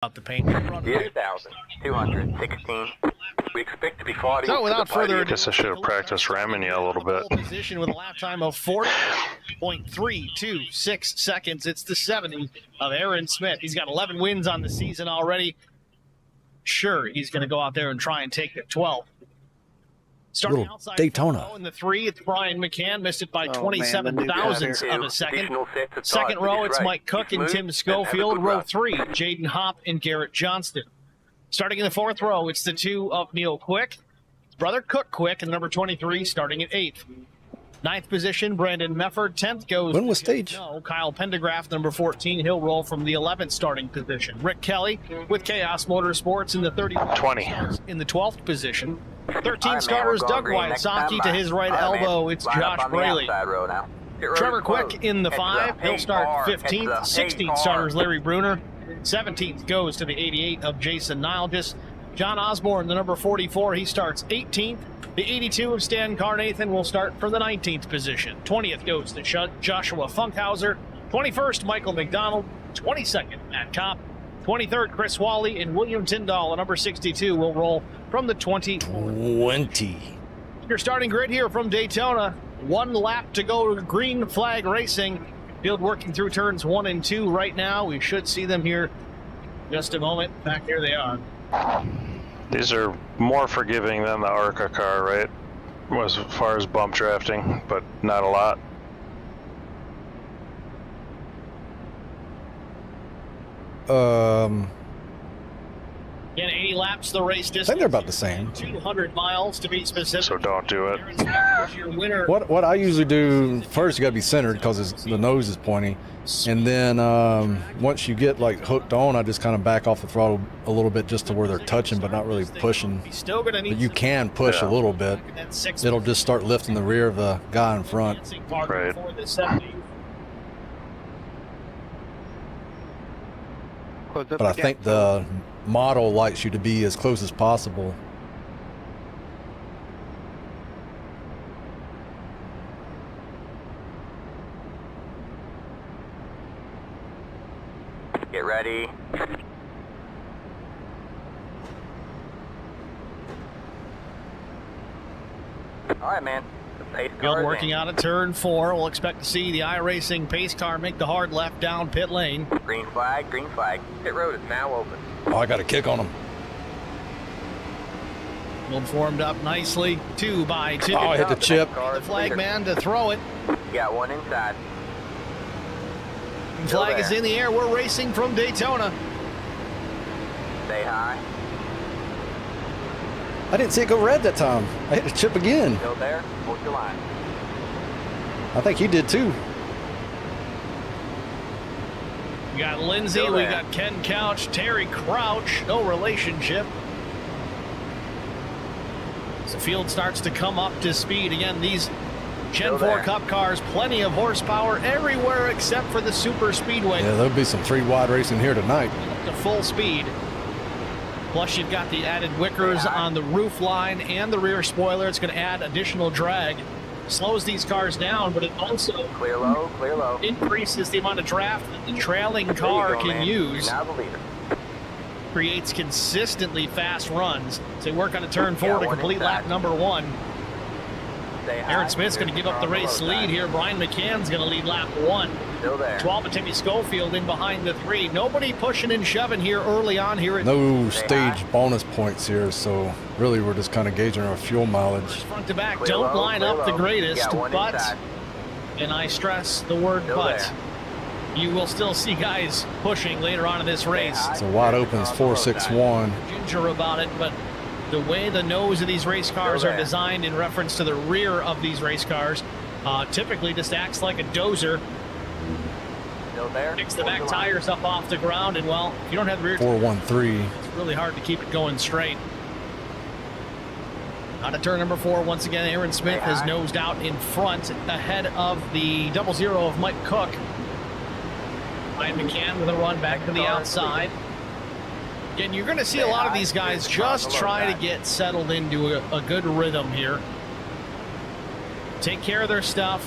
Out the paint. 2,216. We expect to be fighting. So without further ado, I guess I should have practiced ramming you a little bit. Position with a lap time of 40.326 seconds. It's the 70 of Aaron Smith. He's got 11 wins on the season already. Sure, he's going to go out there and try and take the 12. Starting outside Daytona. in the 3, it's Brian McCann. Missed it by 27 thousandths of a second. Second row, it's Mike Cook and Tim Schofield. Row 3, Jaden Hopp and Garrett Johnston. Starting in the 4th row, it's the 2 of Neil Quick. His brother Cook Quick and number 23 starting at 8th. 9th position, Brandon Mefford. 10th goes When was stage? No, Kyle Pendergraft, number 14. He'll roll from the 11th starting position. Rick Kelly with Chaos Motorsports in the 20. in the 12th position. 13 starters, Doug Wysocki to his right elbow. It's Josh Braley. Trevor Quick in the 5. He'll start 15th. 16th starters, Larry Bruner. 17th goes to the 88 of Jason Nilgis. John Osborne, the number 44, he starts 18th. The 82 of Stan Carnathan will start for the 19th position. 20th goes to Joshua Funkhauser. 21st, Michael McDonald. 22nd, Matt Kopp. 23rd, Chris Wally, and William Tyndall, the number 62, will roll from the 20. Your starting grid here from Daytona. 1 lap to go to Green Flag Racing. Field working through turns 1 and 2 right now. We should see them here in just a moment. Back here they are. These are more forgiving than the ARCA car, right? As far as bump drafting, but not a lot. Again, 80 laps the race distance. I think they're about the same. 200 miles to be specific. So don't do it. Aaron Smith was your winner. What I usually do first, you got to be centered because the nose is pointy, and then once you get like hooked on, I just kind of back off the throttle a little bit just to where they're touching, but not really pushing. Still gonna need But you can push a little bit. It'll just start lifting the rear of the guy in front. Right. But I think the model likes you to be as close as possible. Get ready. All right, man. The pace car Field working out at turn 4. We'll expect to see the iRacing pace car make the hard left down pit lane. Green flag, green flag. Pit road is now open. Oh, I got a kick on him. Field formed up nicely. 2 by 2. Oh, I hit the chip. The flag man to throw it. You got one inside. Flag is in the air. We're racing from Daytona. Stay high. I didn't see it go red that time. I hit the chip again. Still there. Hold your line. I think he did too. We got Lindsay, we got Ken Couch, Terry Crouch, no relationship. As the field starts to come up to speed. Again, these Gen 4 Cup cars, plenty of horsepower everywhere except for the super speedway. Yeah, there'll be some 3-wide racing here tonight. To full speed. Plus, you've got the added wickers on the roof line and the rear spoiler. It's going to add additional drag. Slows these cars down, but it also clear low, increases the amount of draft that the trailing car can use. Now the leader. Creates consistently fast runs. So they work on a turn 4 to complete lap number 1. Aaron Smith's going to give up the race lead here. Brian McCann's going to lead lap 1. Still there. 12 of Timmy Schofield in behind the 3. Nobody pushing and shoving here early on here. No stage bonus points here, so really we're just kind of gauging our fuel mileage. Front to back don't line up the greatest, but, and I stress the word but, you will still see guys pushing later on in this race. So wide open is 461. Ginger about it, but the way the nose of these race cars are designed in reference to the rear of these race cars typically just acts like a dozer. Picks the back tires up off the ground, and well, if you don't have the rear 413. it's really hard to keep it going straight. Out of turn number 4, once again, Aaron Smith has nosed out in front ahead of the 00 of Mike Cook. Ryan McCann with a run back to the outside. Again, you're going to see a lot of these guys just try to get settled into a good rhythm here. Take care of their stuff.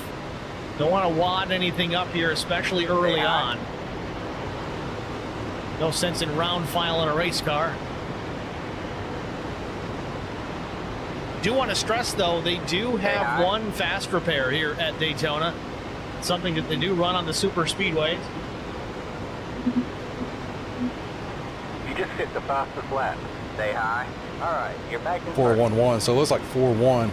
Don't want to wad anything up here, especially early on. No sense in round filing a race car. Do want to stress, though, they do have one fast repair here at Daytona. Something that they do run on the super speedways. You just hit the fastest lap. Stay high. All right, you're back in 411, so it looks like 4-1.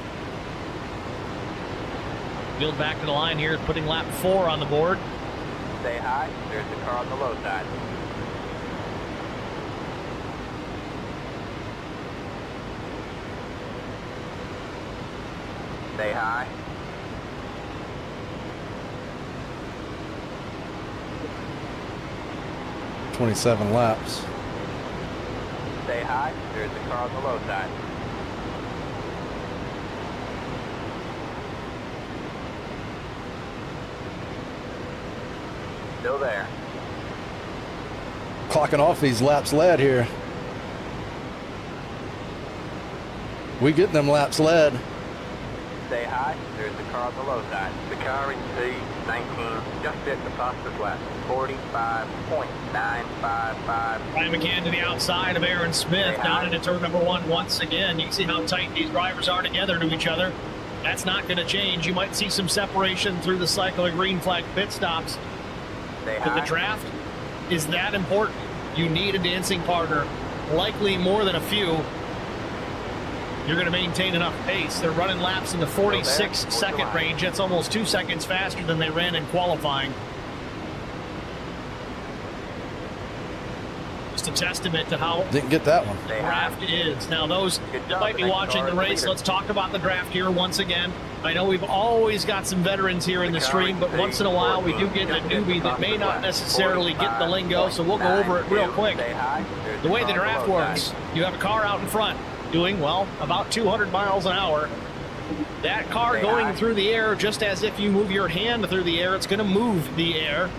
Wheeled back to the line here, putting lap 4 on the board. Stay high. There's the car on the low side. Stay high. $27 laps. Stay high. There's the car on the low side. Still there. Clocking off these laps led here. We getting them laps led. Stay high. There's the car on the low side. The car in C19 just hit the fastest lap. 45.955. Ryan McCann to the outside of Aaron Smith, down into turn number 1 once again. You can see how tight these drivers are together to each other. That's not going to change. You might see some separation through the cycle of green flag pit stops. But the draft is that important. You need a dancing partner, likely more than a few. You're going to maintain enough pace. They're running laps in the 46-second range. That's almost 2 seconds faster than they ran in qualifying. Just a testament to how Didn't get that one. the draft is. Now, those that might be watching the race, let's talk about the draft here once again. I know we've always got some veterans here in the stream, but once in a while we do get a newbie that may not necessarily get the lingo, so we'll go over it real quick. The way the draft works, you have a car out in front doing, well, about 200 miles an hour. That car going through the air, just as if you move your hand through the air, it's going to move the air.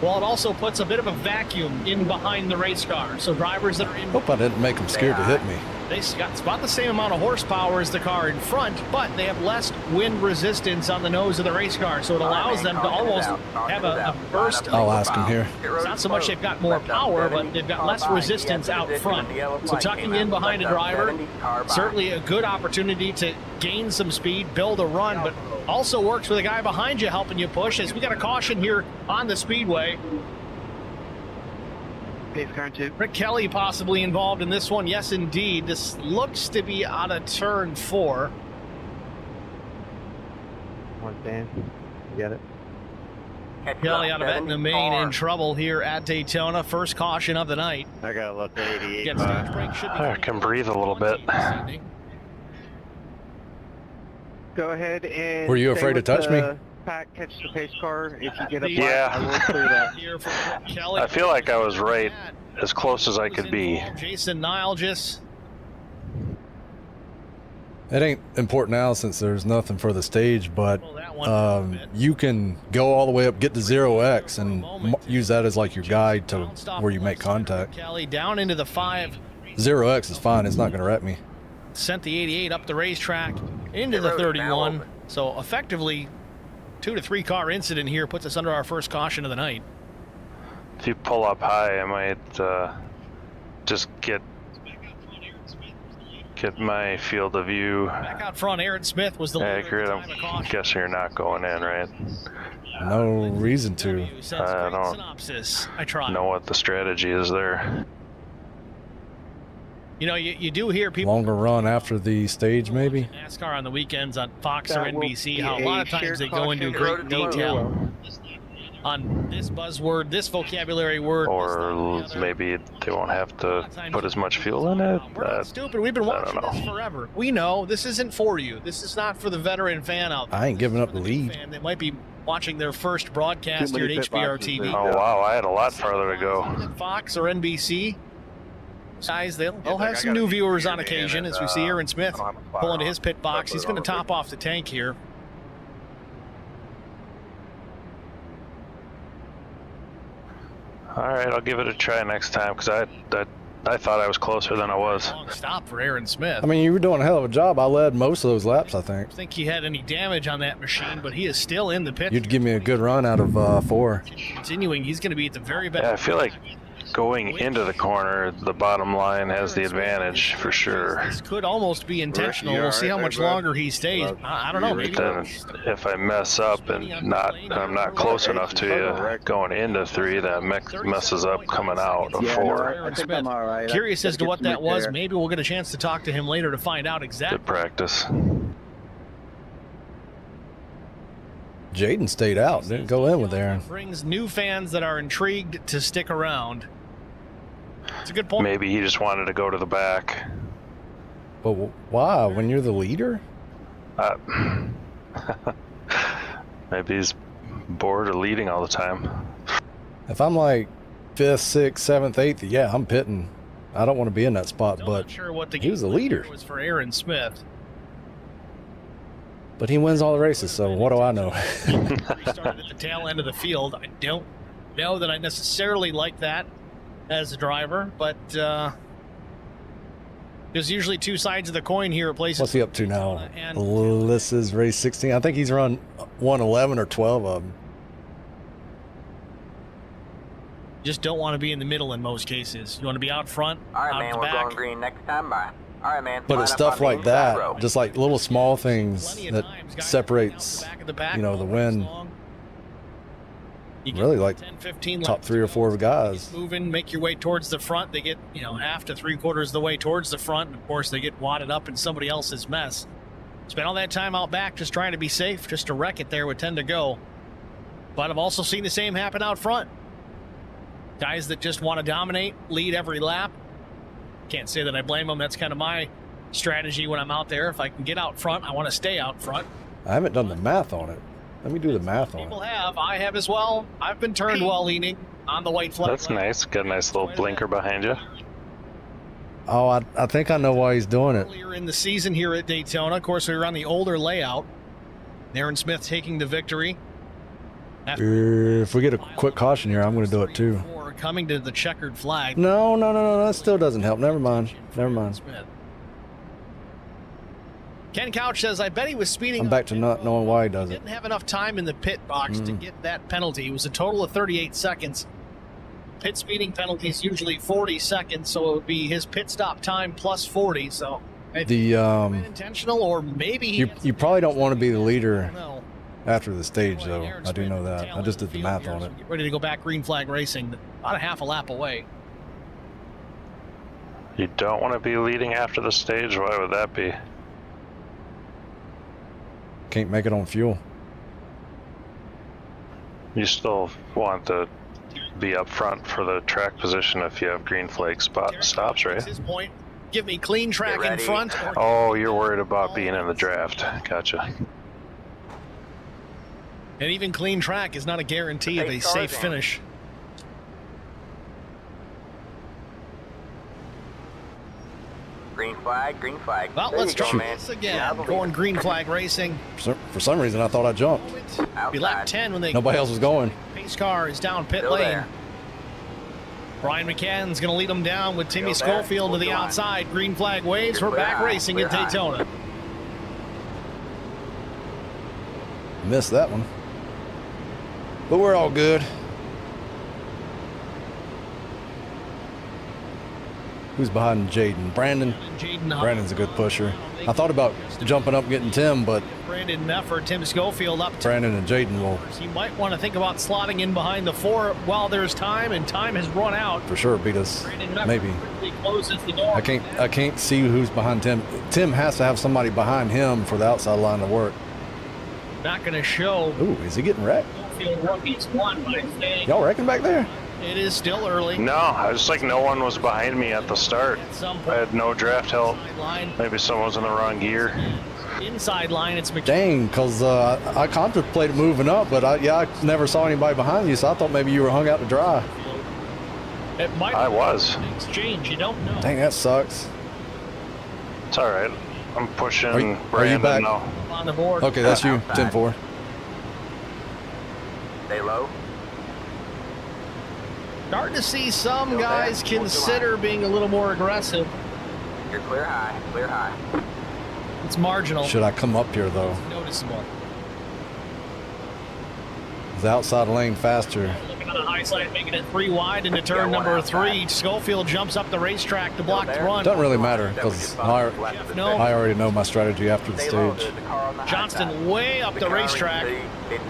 Well, it also puts a bit of a vacuum in behind the race car. So drivers that are in... Hope I didn't make them scared to hit me. They got about the same amount of horsepower as the car in front, but they have less wind resistance on the nose of the race car. So it allows them to almost have a burst. I'll ask him here. It's not so much they've got more power, but they've got less resistance out front. So tucking in behind a driver, certainly a good opportunity to gain some speed, build a run, but also works with a guy behind you helping you push, as we got a caution here on the speedway. Rick Kelly possibly involved in this one. Yes, indeed. This looks to be out of turn 4. One Dan, you get it. Kelly out of Etna, Maine, in trouble here at Daytona. First caution of the night. I gotta look at 88. Get stage break, should be I can breathe a little bit. Go ahead and. Were you stay afraid to with touch me? the Pack, catch the pace car. If you get a Yeah. I will clear that. Here for Rick Kelly. I feel like I was right as close as I could be. Jason Nilgis. It ain't important now since there's nothing for the stage, but Pull that one down a bit. you can go all the way up, get to 0x, and use that as like your guide to where you make contact. Kelly down into the 5. 0x is fine. It's not going to wreck me. Sent the 88 up the racetrack into the 31. So effectively, 2 to 3 car incident here puts us under our first caution of the night. If you pull up high, I might just get my field of view Back out front, Aaron Smith was the leader accurate. at the time of I'm caution. guessing you're not going in, right? No reason to. Says, I great don't synopsis. I tried. Know what the strategy is there. You know, you do hear people Longer run after the stage, maybe. NASCAR on the weekends on Fox or That will NBC, be how a lot of a times shared they go into caution. great detail on this buzzword, this vocabulary word. Or this, that, and the other. maybe they won't have to put as much fuel in it. We're not stupid. We've been I don't watching this know. forever. We know this isn't for you. This is not for the veteran fan out there. I ain't giving up the lead. Fan that might be watching their first broadcast Too here many at pit HBR boxes TV. there. Oh wow, I had a lot farther to go. Fox or NBC. Guys, they'll have some new viewers on occasion, as we see Aaron Smith pull into his pit box. He's going to top off the tank here. All right, I'll give it a try next time because I thought I was closer than I was. Long stop for Aaron Smith. I mean, you were doing a hell of a job. I led most of those laps, I think. I don't think he had any damage on that machine, but he is still in the pit. You'd give me a good run out of 4. Continuing, he's going to be at the very best. Yeah, I feel like going into the corner, the bottom line has the advantage for sure. This could almost be intentional. We'll see how much longer he stays. I don't know. Maybe. Then if I mess up and I'm not close enough to you going into 3, that messes up coming out of 4. I think I'm all right. Curious as to what that was. Maybe we'll get a chance to talk to him later to find out exactly. Good practice. Jaden stayed out, didn't go in with Aaron. Brings new fans that are intrigued to stick around. It's a good point. Maybe he just wanted to go to the back. But why? When you're the leader? Maybe he's bored of leading all the time. If I'm like 5th, 6th, 7th, 8th, yeah, I'm pitting. I don't want to be in that spot, Still but not sure what the he was the leader. was for Aaron Smith. But he wins all the races, so what do I know? Restarted at the tail end of the field. I don't know that I necessarily like that as a driver, but there's usually two sides of the coin here at places. What's he up to now? And This is race 16. I think he's run 111 or 12 of them. just don't want to be in the middle in most cases. You want to be out front, All right, out man, the we're back. going green next time. Bye. All right, man. But line it's up stuff on the like inside that, row. just like little small things Plenty of that times, guys separates, around the back of the pack, you know, the all win. race long. You get really like 10, 15 top laps 3 or to 4 go. guys. Move in, make your way towards the front. They get, half to 3/4 of the way towards the front. And of course, they get wadded up in somebody else's mess. Spent all that time out back just trying to be safe, just to wreck it there with 10 to go. But I've also seen the same happen out front. Guys that just want to dominate, lead every lap. Can't say that I blame them. That's kind of my strategy when I'm out there. If I can get out front, I want to stay out front. I haven't done the math on it. Let me do the math on People it. have. I have as well. I've been turned while leaning on the white flag. That's nice. Got a nice little blinker behind you. Oh, I think I know why he's doing it. Earlier in the season here at Daytona, of course, we were on the older layout. Aaron Smith taking the victory. If we get a quick caution here, I'm going to do it too. Coming to the checkered flag. No, that still doesn't help. Never mind. Smith. Ken Couch says, I bet he was speeding. I'm back to not knowing why he does it. Didn't have enough time in the pit box to get that penalty. It was a total of 38 seconds. Pit speeding penalty is usually 40 seconds, so it would be his pit stop time plus 40. So The intentional, or maybe you probably don't want to be the leader no. after the stage, though. I do know that. I just did the math on it. Get ready to go back green flag racing, about a half a lap away. You don't want to be leading after the stage? Why would that be? Can't make it on fuel. You still want to be up front for the track position if you have green flag stops, right? That's his point. Give me clean track in ready. front. Oh, you're worried about being in the draft. Gotcha. And even clean track is not a guarantee of a safe finish. Green flag, green flag. Well, There let's you go, try man. this again. Yeah, I believe Going it. green flag racing. For some reason, I thought I jumped. Be lap Outside. 10 when they Nobody else was going. pace car is down pit Still lane. there. Brian McCann's going to lead them down with Timmy Still there. Schofield to the Hold on. outside. Green flag waves. Clear We're back high, racing at clear high. Daytona. Missed that one. But we're all good. Who's behind Jaden? Brandon. Brandon's a good pusher. I thought about jumping up and getting Tim, but Brandon Meffer, Tim Schofield up to. Brandon and Jaden will He might want to think about slotting in behind the 4 while there's time, and time has run out. for sure beat us. Brandon Meffer Maybe. quickly closes the door. I can't see who's behind Tim. Tim has to have somebody behind him for the outside line to work. Not going to show. Ooh, is he getting wrecked? Schofield rookies won by staying. Y'all wrecking back there? It is still early. No, I was like no one was behind me at the start. At some I point, had no draft help. line, Maybe someone was in the wrong gear. inside line, it's McCann. Dang, because I contemplated moving up, but I never saw anybody behind you, so I thought maybe you were hung out to dry. It might I was. exchange. You don't know. Dang, that sucks. It's all right. I'm pushing Are you Brandon back? now. On the board. Okay, that's you, Outside. 10-4. Stay low. Starting to see some Still there. guys Hold your consider being a little more aggressive. You're clear high, clear high. It's marginal. Should I come up here, though? Noticeable. The outside lane faster. Looking on the high side, making it 3 wide into turn number 3. Schofield jumps up the racetrack to block the run. Doesn't really matter because I already know my strategy after the stage. Johnston way up the racetrack. This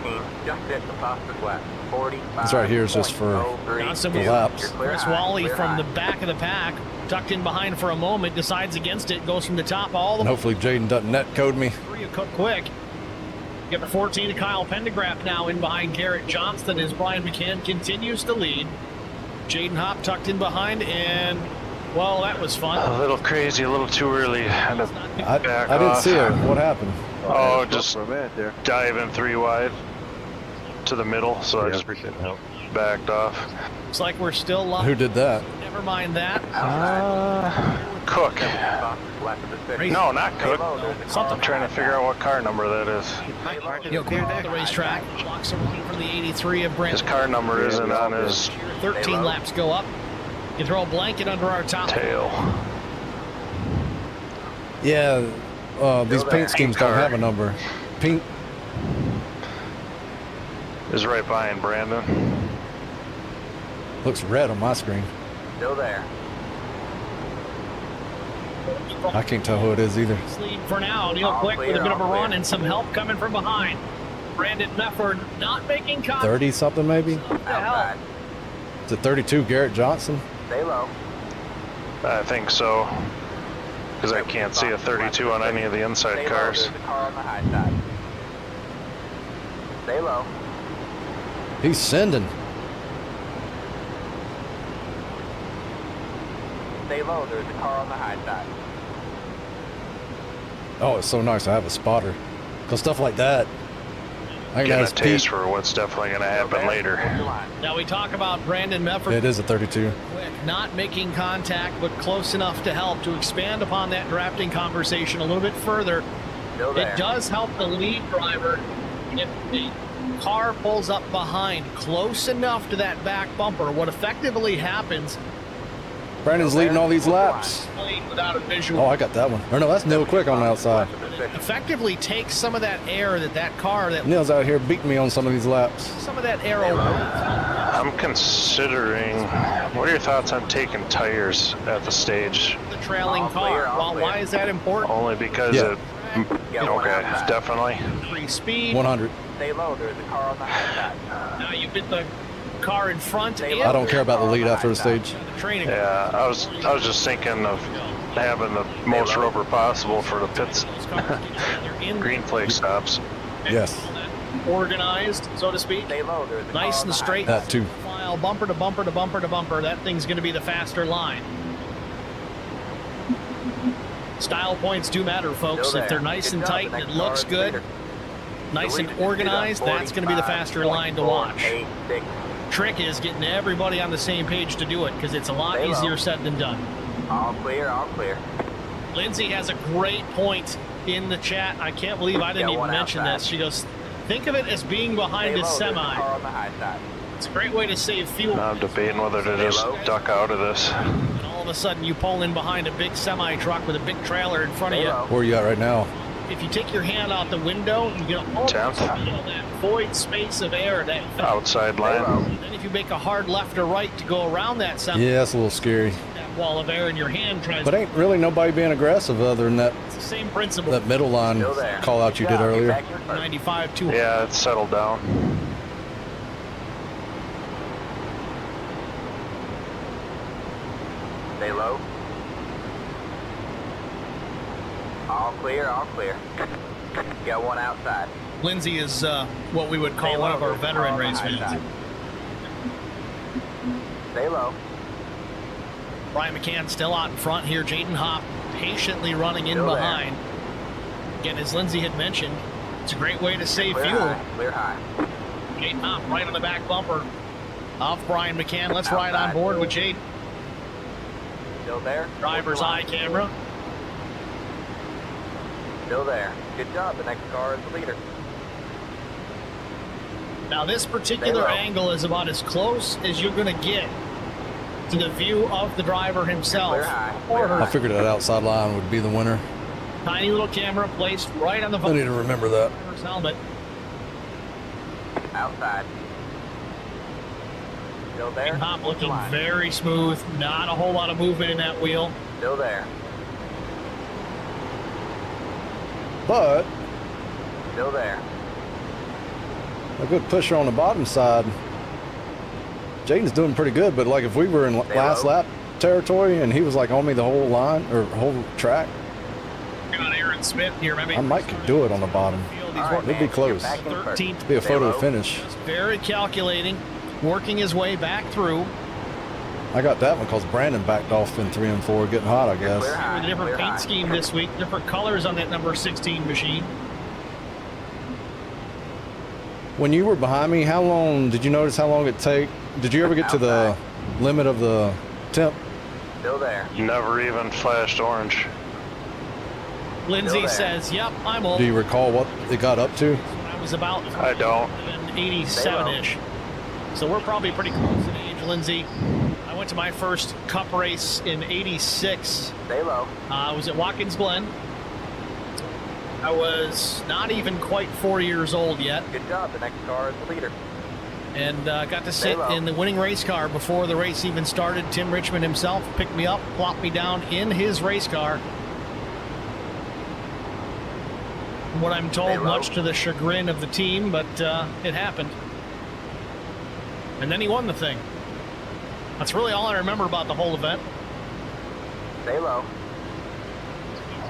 right here is just for Johnston the with laps. Chris Wally from the back of the pack, tucked in behind for a moment, decides against it, goes from the top all the And way. hopefully Jaden doesn't net code me. Cook quick. Get the 14 to Kyle Pendergraft now in behind Garrett Johnston as Brian McCann continues to lead. Jaden Hopp tucked in behind, and, well, that was fun. A little crazy, a little too early. Had to back I didn't off. see it. What happened? Oh, just diving 3 wide to the middle, so I just backed off. Looks like we're still live. Who did that? Never mind that. Cook. No, not Cook. I'm trying to figure out what car number that is. He'll clear the racetrack. Blocks a run from the 83 of Brent. His car number isn't on his 13 laps go up. You throw a blanket under our top. tail. Yeah, these paint schemes don't have a number. Pink. Is right behind Brandon. Looks red on my screen. Still there. I can't tell who it is either. Lead for now. Neil Quick with a bit of a run and some help coming from behind. Brandon Mefford not making contact. 30 something maybe? What the hell? Is it 32 Garrett Johnson? Stay low. I think so. Because I can't see a 32 on any of the inside Stay low. cars. There's a car on the high side. Stay low. He's sending. Stay low. There's a car on the high side. Oh, it's so nice to have a spotter. Because stuff like that, I can Getting a ask taste Pete. for what's definitely going to happen later. Now we talk about Brandon Mefford. It is a 32. Quick, not making contact, but close enough to help to expand upon that drafting conversation a little bit further. Still there. It does help the lead driver if the car pulls up behind close enough to that back bumper. What effectively happens Brandon's leading all these laps. without a visual. Oh, I got that one. Or no, that's Neil Quick on the outside. Effectively takes some of that air that car, that Neil's out here beating me on some of these laps. some of that air over. I'm considering. What are your thoughts on taking tires at the stage? The trailing All clear, car. all Well, why is that important? Only because Yeah. it. Okay, definitely. Increase speed. 100. Stay low. There's a car on the high side. Now you bit the car in front. And I don't care about the lead after the stage. the training. Yeah, I was just thinking of having the most rubber possible for the pits. Those cars get together in Green flag stops. Yes. organized, so to speak. Stay low. There's a car Nice on and the high straight. That too. File bumper to bumper to bumper to bumper. That thing's going to be the faster line. Style points do matter, folks. Still If they're there. nice Good and job. tight The and it next looks car is good, leader. nice The and leader is organized, that's going to be the faster line to watch. 45.486. Trick is getting everybody on the same page to do it because it's a lot Stay low. easier said than done. All clear. All clear. Lindsay has a great point in the chat. I can't believe I didn't Yeah, even one mention outside. this. She goes, think of it as being behind Stay a low. There's a semi. car on the high side. It's a great way to save fuel. Now I'm debating whether to just duck out of this. And all of a sudden you pull in behind a big semi truck with a big trailer in front of Stay you. low. Where are you at right now? If you take your hand out the window, you get almost Tenth. feel that void space of air. That Outside line. And then if you make a hard left or right to go around that semi, Yeah, that's a little scary. that wall of air in your hand tries But to. ain't really nobody being aggressive other than that, It's the same principle. that middle line Still there. call out you Good did job. Get earlier. back in first. 95 200. Yeah, it's settled down. Stay low. All clear. All clear. Got one outside. Lindsay is what we would Stay call one low. of our There's a veteran car on the race high fans. side. Stay low. Brian McCann still out in front here. Jaden Hopp patiently running in Still there. behind. Again, as Lindsay had mentioned, it's a great way to save Clear fuel. high. Clear high. Jaden Hopp right on the back bumper of Brian McCann. Let's ride on Outside. board with Jaden. Still there. Driver's eye camera. Still there. Good job. The next car is the leader. Now this particular Stay low. angle is about as close as you're going to get to the view of the driver himself Clear high, or clear her. I figured that outside line would be the winner. Tiny little camera placed right on the I need to remember that. driver's helmet. Outside. Still there. Hop Hold the looking line. very smooth. Not a whole lot of movement in that wheel. Still there. But Still there. a good pusher on the bottom side. Jaden's doing pretty good, but like if we were in last lap territory and he was like on me the whole line or whole track, Got Aaron Smith here. Maybe I might could do it on the bottom. It'd be close. 13th. Be a photo finish. Just very calculating, working his way back through. I got that one because Brandon backed off in 3 and 4, getting hot, I guess. Clear high. With a different Clear paint high. scheme this week, different colors on that number 16 machine. When you were behind me, how long did you notice how long it take? Did you ever get to the limit of the temp? Still there. Never even flashed orange. Lindsay there. says, yep, I'm old. Do you recall what it got up to? I was about I don't. 87-ish. So we're probably pretty close in age, Lindsay. I went to my first cup race in 86. Stay low. I was at Watkins Glen. I was not even quite 4 years old yet, Good job. The next car is the leader. and got to sit low. in the winning race car before the race even started. Tim Richmond himself picked me up, plopped me down in his race car. What I'm Stay told, low. much to the chagrin of the team, but it happened. And then he won the thing. That's really all I remember about the whole event. Stay low.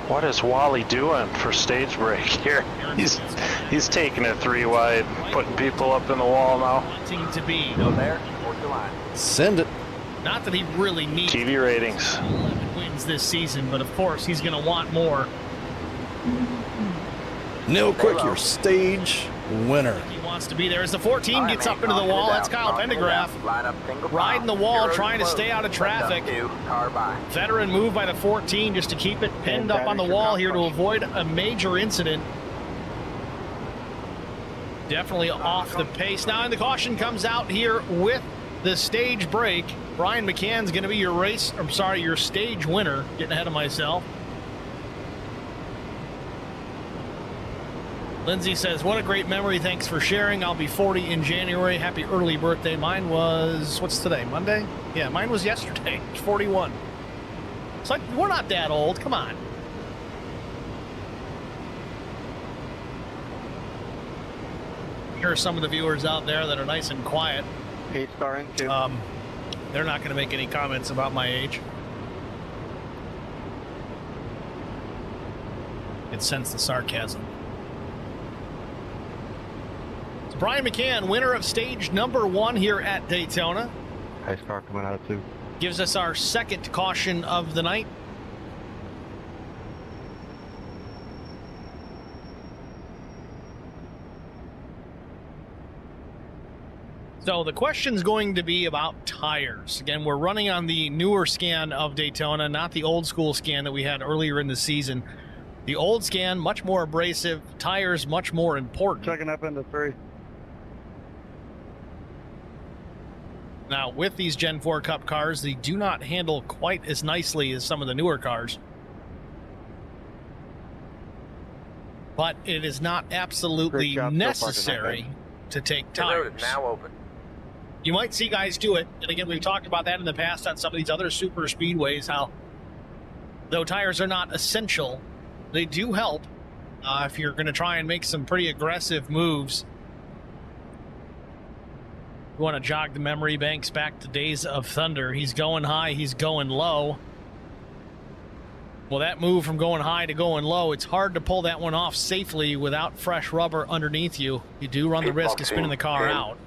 What is Wally doing for stage break here? He's taking it 3 wide, putting people up in the wall now. Wanting to be. Still there. Hold the line. Send it. Not that he really needs TV ratings. 11 wins this season, but of course he's going to want more. Neil Quick, your stage winner. He wants to be there as the 14 All right, gets man, up into the caution wall. it That's out. Kyle Caution it Pendergraph. out. Line up single Riding the file. wall, Zero's trying to closed. stay out of Left traffic. up 2, car by. Veteran move by the 14 just to keep it pinned up on the wall here to avoid a major incident. Definitely off the pace. Now, and the caution comes out here with the stage break. Brian McCann's going to be your stage winner. Getting ahead of myself. Lindsay says, what a great memory. Thanks for sharing. I'll be 40 in January. Happy early birthday. Mine was, what's today? Monday? Yeah, mine was yesterday. 41. It's like, we're not that old. Come on. Here are some of the viewers out there that are nice and quiet. Pace car in too. They're not going to make any comments about my age. Can sense the sarcasm. It's Brian McCann, winner of stage number 1 here at Daytona. Pace car coming out too. Gives us our second caution of the night. So the question's going to be about tires. Again, we're running on the newer scan of Daytona, not the old school scan that we had earlier in the season. The old scan, much more abrasive, tires much more important. Checking up into 3. Now, with these Gen 4 Cup cars, they do not handle quite as nicely as some of the newer cars. But it is not absolutely Great job so far tonight, necessary to take The road tires. is now open. You might see guys do it. And again, we've talked about that in the past on some of these other super speedways, how though tires are not essential, they do help if you're going to try and make some pretty aggressive moves. You want to jog the memory banks back to days of Thunder. He's going high, he's going low. Well, that move from going high to going low, it's hard to pull that one off safely without fresh rubber underneath you. You do run the risk of spinning the car out.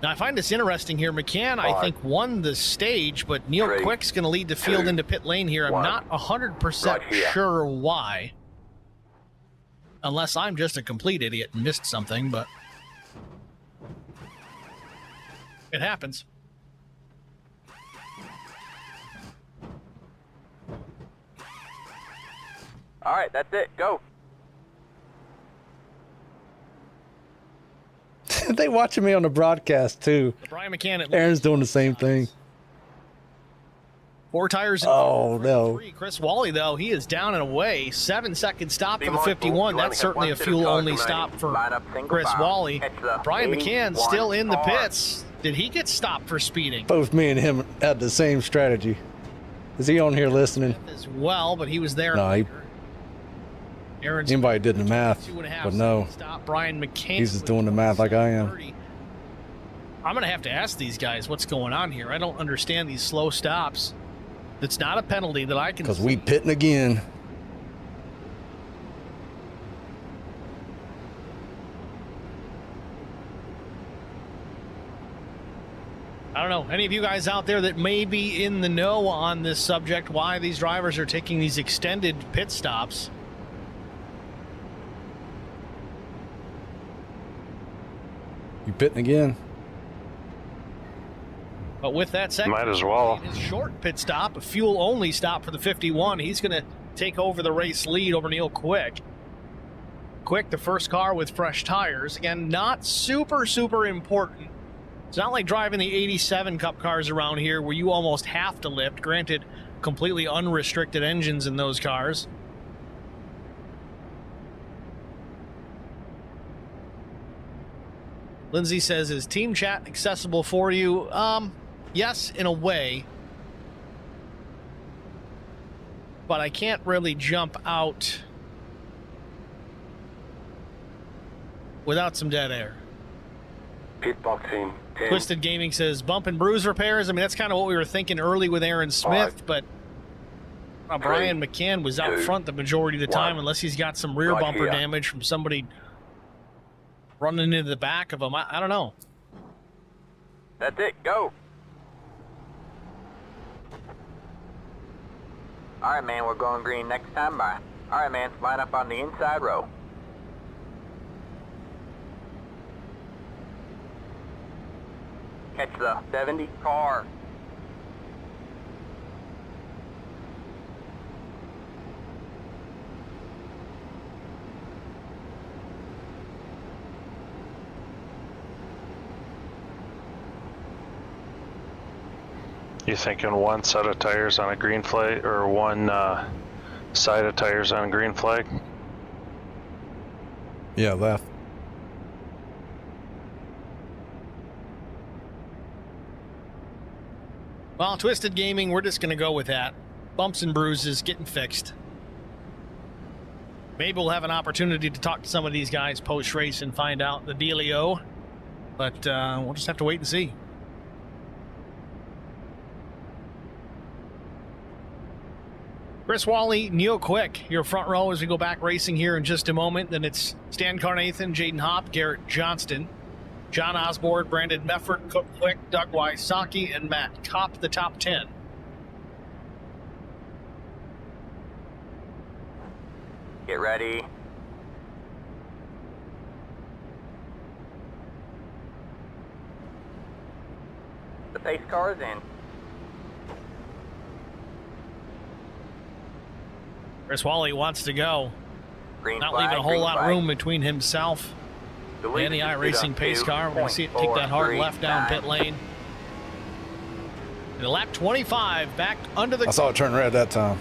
Now, I find this interesting here. McCann, I think, won the stage, but Neil Quick's going to lead the field into pit lane here. I'm not 100% sure why. Unless I'm just a complete idiot and missed something, but it happens. All right, that's it. Go. They watching me on the broadcast too. Brian McCann at Aaron's doing the same thing. 4 tires. Oh, no. 3. Chris Wally, though, he is down and away. 7-second stop for the 51. That's certainly a fuel-only stop for Chris Wally. Brian McCann still in the pits. Did he get stopped for speeding? Both me and him had the same strategy. Is he on here listening? As well, but he was there. No, Aaron's anybody did the math, 2.5 but no. Stop. Brian McCain. He's just doing the math like I am. I'm going to have to ask these guys what's going on here. I don't understand these slow stops. It's not a penalty that I can... Because we pitting again. I don't know. Any of you guys out there that may be in the know on this subject, why these drivers are taking these extended pit stops? You pitting again? But with that said, Might as well. his short pit stop, a fuel-only stop for the 51. He's going to take over the race lead over Neil Quick. Quick, the first car with fresh tires. Again, not super, super important. It's not like driving the 87 Cup cars around here where you almost have to lift. Granted, completely unrestricted engines in those cars. Lindsay says, is team chat accessible for you? Yes, in a way. But I can't really jump out without some dead air. Pit boxing. Twisted Gaming says, bump and bruise repairs. I mean, that's kind of what we were thinking early with Aaron Smith, but Brian McCann was out front the majority of the time, unless he's got some rear bumper damage from somebody running into the back of him. I don't know. That's it. Go. All right, man. We're going green next time by. All right, man. Line up on the inside row. Catch the 70 car. You thinking one set of tires on a green flag, or one side of tires on a green flag? Yeah, left. Well, Twisted Gaming, we're just going to go with that. Bumps and bruises, getting fixed. Maybe we'll have an opportunity to talk to some of these guys post-race and find out the dealio. But we'll just have to wait and see. Chris Wally, Neil Quick, your front row as we go back racing here in just a moment. Then it's Stan Carnathan, Jaden Hopp, Garrett Johnston, John Osborne, Brandon Meffert, Cook Quick, Doug Wysocki, and Matt Kopp, the top 10. Get ready. The pace car is in. Chris Wally wants to go. Green Not flag, leaving a whole green lot of flag. room between himself and the iRacing pace car. We're going to see it take that hard left down pit lane. And lap 25 back under the... I saw it turn red that time.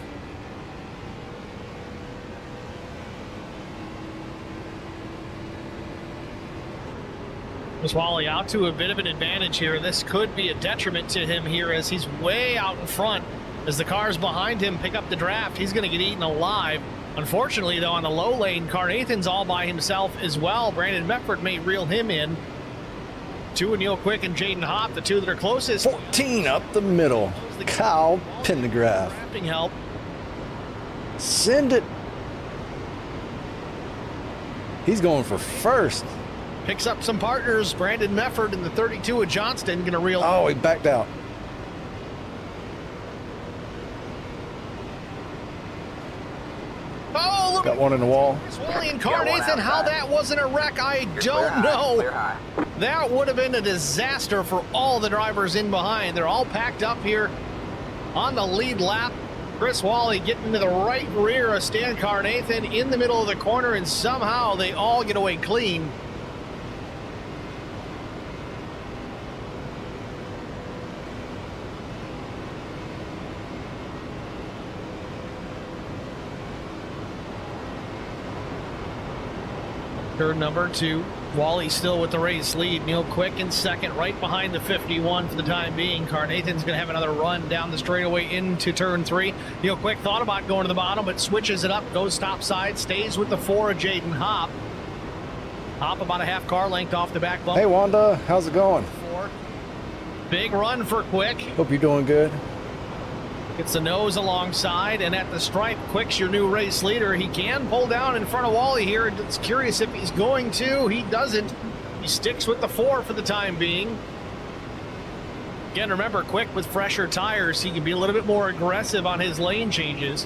Chris Wally out to a bit of an advantage here. This could be a detriment to him here as he's way out in front. As the cars behind him pick up the draft, he's going to get eaten alive. Unfortunately, though, on the low lane, Carnathan's all by himself as well. Brandon Meffert may reel him in. Two, Neil Quick and Jaden Hopp, the two that are closest. 14 up the middle. Kyle Pendergraft. Drafting help. Send it. He's going for first. Picks up some partners. Brandon Meffert in the 32 of Johnston going to reel. Oh, he backed out. Oh, look Got one in the wall. Wally and Carnathan, how that wasn't a wreck, I don't know. Clear high. That would have been a disaster for all the drivers in behind. They're all packed up here on the lead lap. Chris Wally getting to the right rear of Stan Carnathan in the middle of the corner, and somehow they all get away clean. Turn number 2. Wally still with the race lead. Neil Quick in second, right behind the 51 for the time being. Carnathan's going to have another run down the straightaway into turn 3. Neil Quick thought about going to the bottom, but switches it up, goes top side, stays with the 4 of Jaden Hopp. Hopp about a half car length off the back bump. Hey, Wanda, how's it going? 4. Big run for Quick. Hope you're doing good. Gets the nose alongside, and at the stripe, Quick's your new race leader. He can pull down in front of Wally here. It's curious if he's going to. He doesn't. He sticks with the 4 for the time being. Again, remember, Quick with fresher tires, he can be a little bit more aggressive on his lane changes.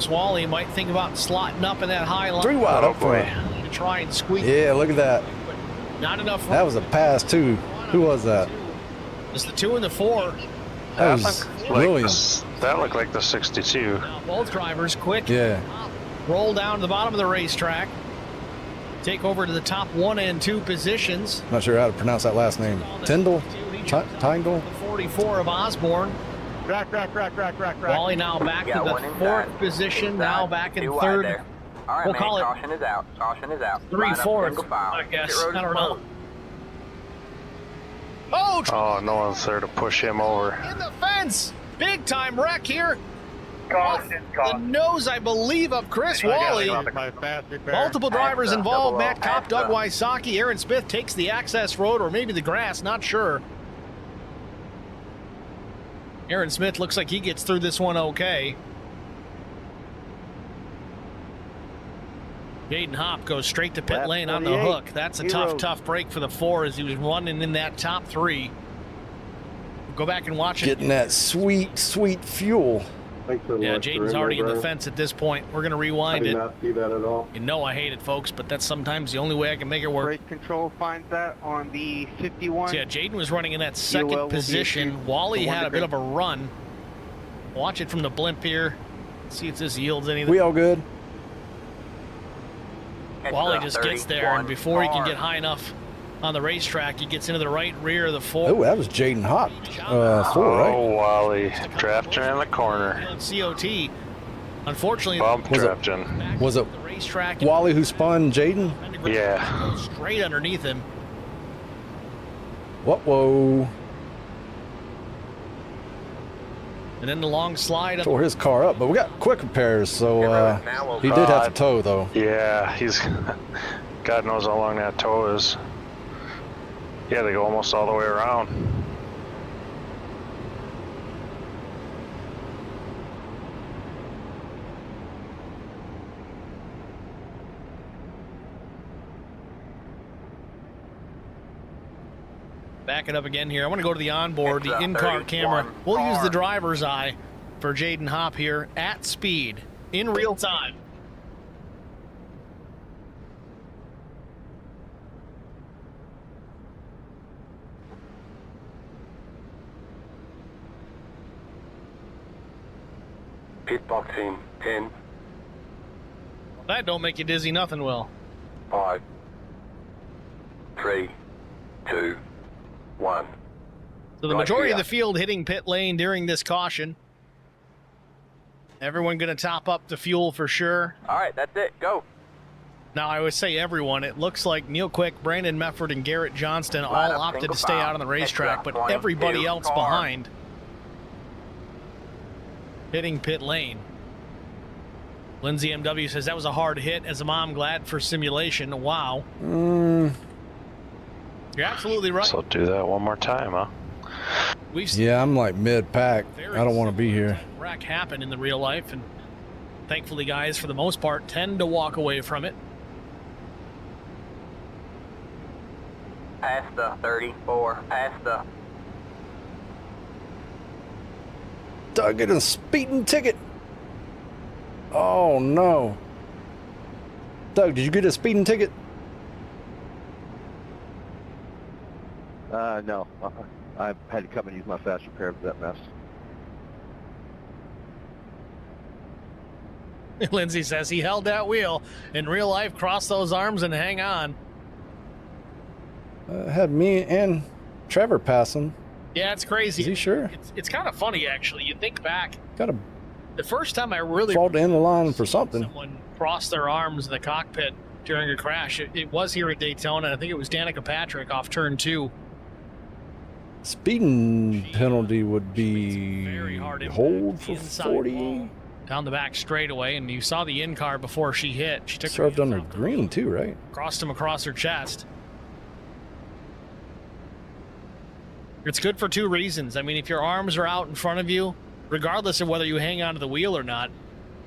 Wally might think about slotting up in that high line. 3 wide up front. To try and squeak. Yeah, look at that. Not enough room. That was a pass, too. Who was that? It's the 2 and the 4. That was Williams. That looked like the 62. Now both drivers Quick. Yeah. Roll down to the bottom of the racetrack. Take over to the top 1 and 2 positions. Not sure how to pronounce that last name. Tyndall? Tyndall? The 44 of Osborne. Rack. Wally now back to the 4th position. Now back in 3rd. All right, We'll man, call it caution is out. Caution is out. 3/4, I guess. I don't know. Oh, Oh, no one's there to push him over. in the fence. Big time wreck here. The nose, I believe, of Chris Wally. Multiple drivers involved. Matt Kopp, Doug Wysocki, Aaron Smith takes the access road or maybe the grass, not sure. Aaron Smith looks like he gets through this one okay. Jaden Hopp goes straight to pit lane on the hook. That's a tough break for the 4 as he was running in that top 3. Go back and watch it. Getting that sweet fuel. Yeah, Jaden's already in the fence at this point. We're going to rewind it. Not see that at all. You know I hate it, folks, but that's sometimes the only way I can make it work. Brake control finds that on the 51. So yeah, Jaden was running in that second position. Wally had a bit of a run. Watch it from the blimp here. See if this yields anything. We all good? Wally just gets there, and before he can get high enough on the racetrack, he gets into the right rear of the 4. Oh, that was Jaden Hopp. 4, right? Oh, Wally. Drafting in the corner. COT. Unfortunately, Bump drafting. Was it the racetrack Wally who spun Jaden? Yeah. goes straight underneath him. Whoa. And then the long slide up. Tore his car up, but we got quick repairs, so he did have to tow, though. Yeah, he's... God knows how long that tow is. Yeah, they go almost all the way around. Back it up again here. I want to go to the onboard, the It's a in-car 31 camera. We'll use the car. driver's eye for Jaden Hopp here at speed in real time. Pit boxing 10, That don't make you dizzy, nothing will. 5, 3, 2, 1. So the Right majority of here. the field hitting pit lane during this caution. Everyone going to top up the fuel for sure. All right, that's it. Go. Now, I would say everyone. It looks like Neil Quick, Brandon Mefford, and Garrett Johnston all Line up opted to single stay file. out on the racetrack, Extra but everybody 22 else car. behind hitting pit lane. Lindsay MW says that was a hard hit. As a mom, glad for simulation. Wow. You're absolutely right. So do that one more time, huh? We've seen Yeah, I'm like mid-pack. I don't want to be here. wreck happen in the real life, and thankfully, guys, for the most part, tend to walk away from it. Past the 34. Past the... Doug get a speeding ticket. Oh, no. Doug, did you get a speeding ticket? No. I had to come and use my fast repair for that mess. Lindsay says he held that wheel. In real life, cross those arms and hang on. Had me and Trevor passing. Yeah, it's crazy. Is he sure? It's kind of funny, actually. You think back. Got a The first time I really fall to end the line for something. someone crossed their arms in the cockpit during a crash, it was here at Daytona. I think it was Danica Patrick off turn 2. Speeding penalty would be Very hard impact. hold for Inside 40. wall, down the back straightaway, and you saw the in-car before she hit. She took Served her under hands off the green road, too, right? crossed him across her chest. It's good for 2 reasons. I mean, if your arms are out in front of you, regardless of whether you hang onto the wheel or not,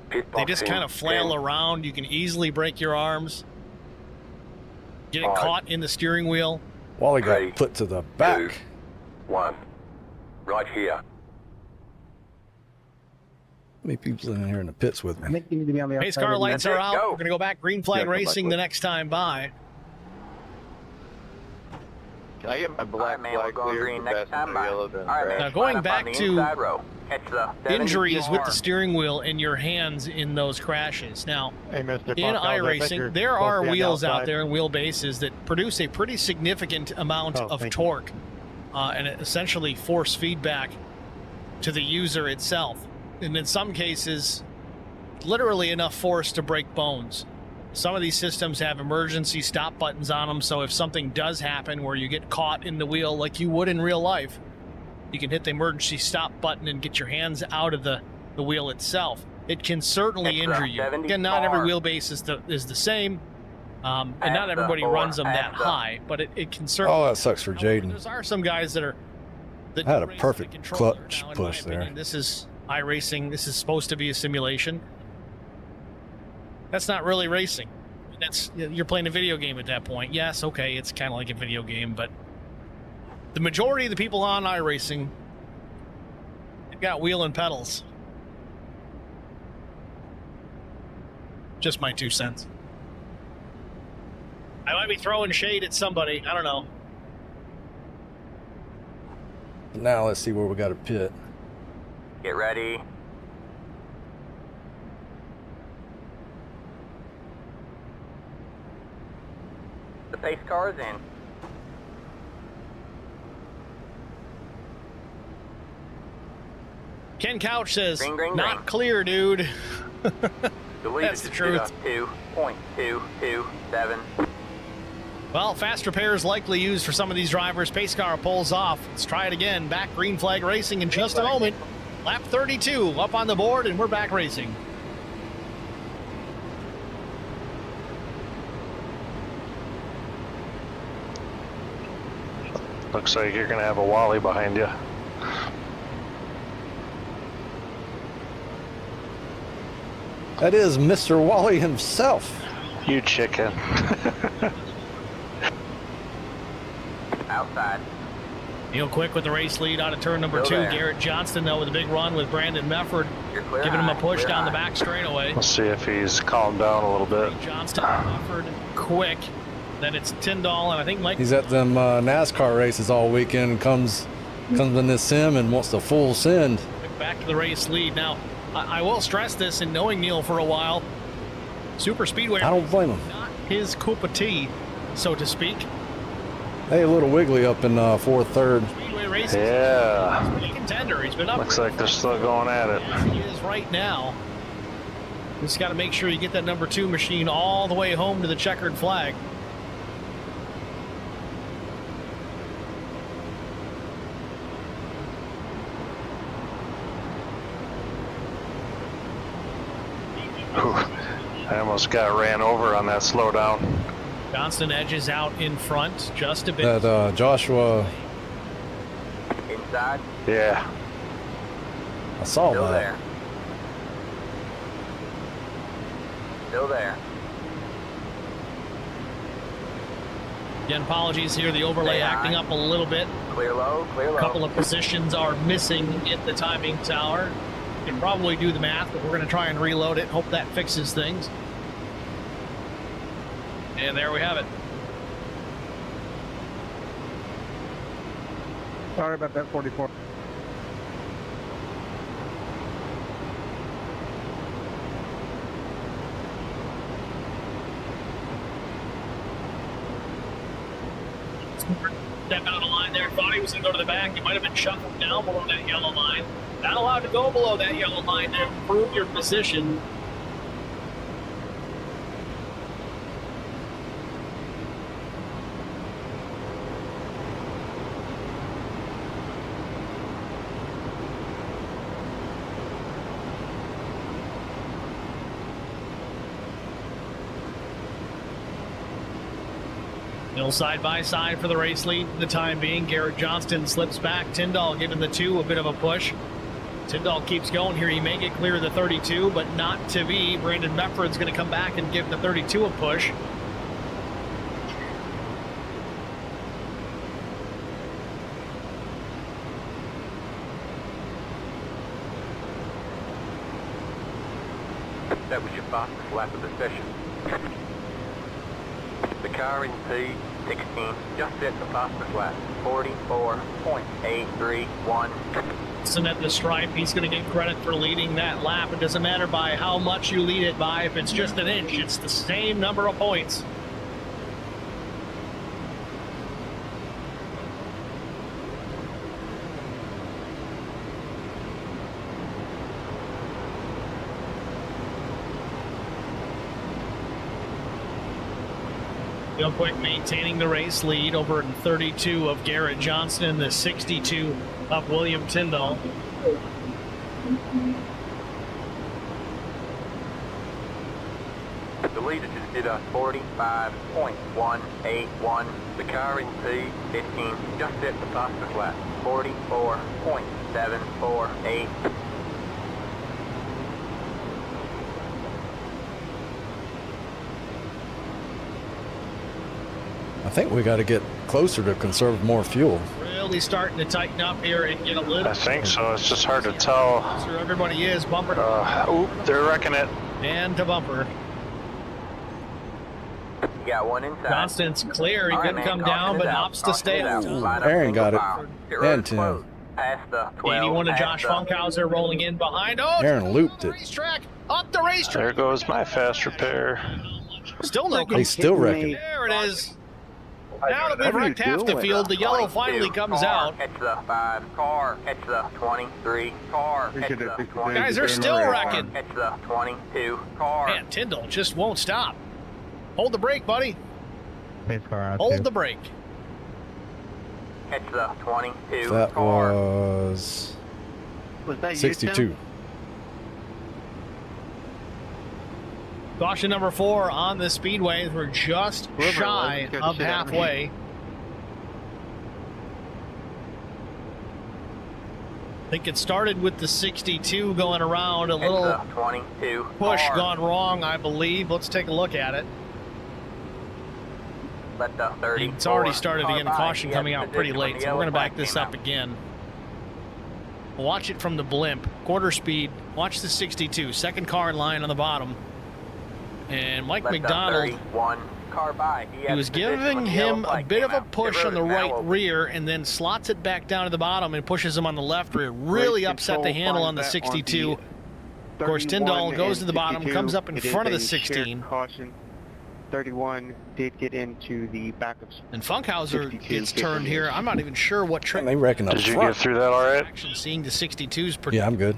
Pit they box just in kind of flail 10, around. You can easily break your arms. Get it 5, caught in the steering wheel. Wally got 3, put to the back. 2, 1. Right here. How many people in here in the pits with I me? think you need to be on the Pace outside. car of the lights net. are out. Go. We're going to go back green flag Yeah, go back racing with the it. next time by. Can I get my All black right, man, we're flag going clear green for next time. passenger Bye. yellow then All right, man. red? Now, going Line up back on the to inside row. Catch the Injuries with the 74. steering wheel and your hands in those crashes. Now, Hey, Mr. in Buckles, I think iRacing, you're there supposed are to be on the wheels out outside. there and wheelbases that produce a pretty significant amount Oh, of thank you. torque and it essentially force feedback to the user itself. And in some cases, literally enough force to break bones. Some of these systems have emergency stop buttons on them, so if something does happen where you get caught in the wheel like you would in real life, you can hit the emergency stop button and get your hands out of the wheel itself. It can certainly Extra injure you. Again, not every 74. wheelbase is the same, and not Extra everybody 4, runs them that extra. high, but it can certainly. Oh, that sucks for Jaden. There are some guys that Had a do race perfect with a controller. clutch Now, in push my there. opinion, this is iRacing. This is supposed to be a simulation. That's not really racing. You're playing a video game at that point. Yes, okay, it's kind of like a video game, but the majority of the people on iRacing, they've got wheel and pedals. Just my 2 cents. I might be throwing shade at somebody. I don't know. Now let's see where we got a pit. Get ready. The pace car is in. Ken Couch says, Green, green, not green. clear, dude. That's the truth. 2.227. Well, fast repairs likely used for some of these drivers. Pace car pulls off. Let's try it again. Back green flag racing in just a moment. Lap 32 up on the board, and we're back racing. Looks like you're gonna have a Wally behind you. That is Mr. Wally himself. You chicken. Outside. Neil Quick with the race lead out of turn number Still 2. there. Garrett Johnston, though, with a big run with Brandon Mefford, You're clear giving him a high, push clear down the high. back straightaway. Let's see if he's calmed down a little bit. Johnston, Mefford, Quick. Then it's Tyndall, and I think Mike. He's at them NASCAR races all weekend. Comes in this sim and wants the full send. Back to the race lead. Now, I will stress this in knowing Neil for a while. Super Speedway, I don't blame him. not his cup of tea, so to speak. Hey, a little wiggly up in fourth, third. Speedway racing. Yeah. He's been a contender. He's been up. Looks like they're still going at it. As he is right now. Just got to make sure you get that number 2 machine all the way home to the checkered flag. Whew. I almost got ran over on that slowdown. Johnston edges out in front just a bit. That Joshua, Inside. Yeah. I saw Still that. there. Still there. Again, apologies here. The overlay Stay high. acting up a little bit. Clear low, clear low. A couple of positions are missing in the timing tower. You can probably do the math, but we're going to try and reload it. Hope that fixes things. And there we have it. Sorry about that, 44. Step out of line there. Thought he he was going to go to the back. He might have been shuffled down below that yellow line. Not allowed to go below that yellow line to improve your position. Still side by side for the race lead for the time being. Garrett Johnston slips back. Tyndall giving the 2 a bit of a push. Tyndall keeps going here. He may get clear of the 32, but not to be. Brandon Mefford's going to come back and give the 32 a push. That was your fastest lap of the session. The car in P16 just hit the fastest lap, 44.831. And at the stripe, he's going to get credit for leading that lap. It doesn't matter by how much you lead it by. If it's just an inch, it's the same number of points. Real quick, maintaining the race lead over in 32 of Garrett Johnston, the 62 of William Tyndall. The leader just did a 45.181. The car in P15 just hit the fastest lap, 44.748. I think we got to get closer to conserve more fuel. Really starting to tighten up here and get a little. I think so. It's just hard to tell. Sure, everybody is bumper Oop, they're wrecking it. and to bumper. You got one inside. Johnston's clear. He All right, couldn't man, come down, caution but is out. opts to stay Caution is out. out. Line up Aaron single got it. file. Pit road And is 10. closed. Past the 12. 81 to past Josh the- Funkhauser rolling in behind. Oh, Aaron looped it. racetrack, up the racetrack. There goes my fast repair. Still no. They still wrecking. There it is. Now that we've What are you wrecked half the doing? field, the yellow 22 finally comes car, out. Catch the 5 car. Catch the 23 car. Catch the 20. Guys are still wrecking. Catch the 22 car. Man, Tyndall just won't stop. Hold the brake, buddy. Hold the brake. Catch the 22 That car. was that 62. Caution number 4 on the speedways. We're just shy of halfway. I think it started with the 62 going around. A Catch little the 22 push car. gone wrong, I believe. Let's take a look at it. Let the 30 It's already started again. Caution coming out pretty late, so we're going to back this up again. Watch it from the blimp. Quarter speed. Watch the 62. Second car in line on the bottom. And Mike McDonald, car by. he was giving him a bit of a push on the right rear and then slots it back down to the bottom and pushes him on the left rear. Really upset the handle on the 62. Of course, Tyndall goes to the bottom, comes up in front of the 16. Caution. 31 did get into the back of. And Funkhauser gets turned here. I'm not even sure what trick. They wrecking up Did you get front. through that all right? Action seeing the 62's pretty. Yeah, I'm good.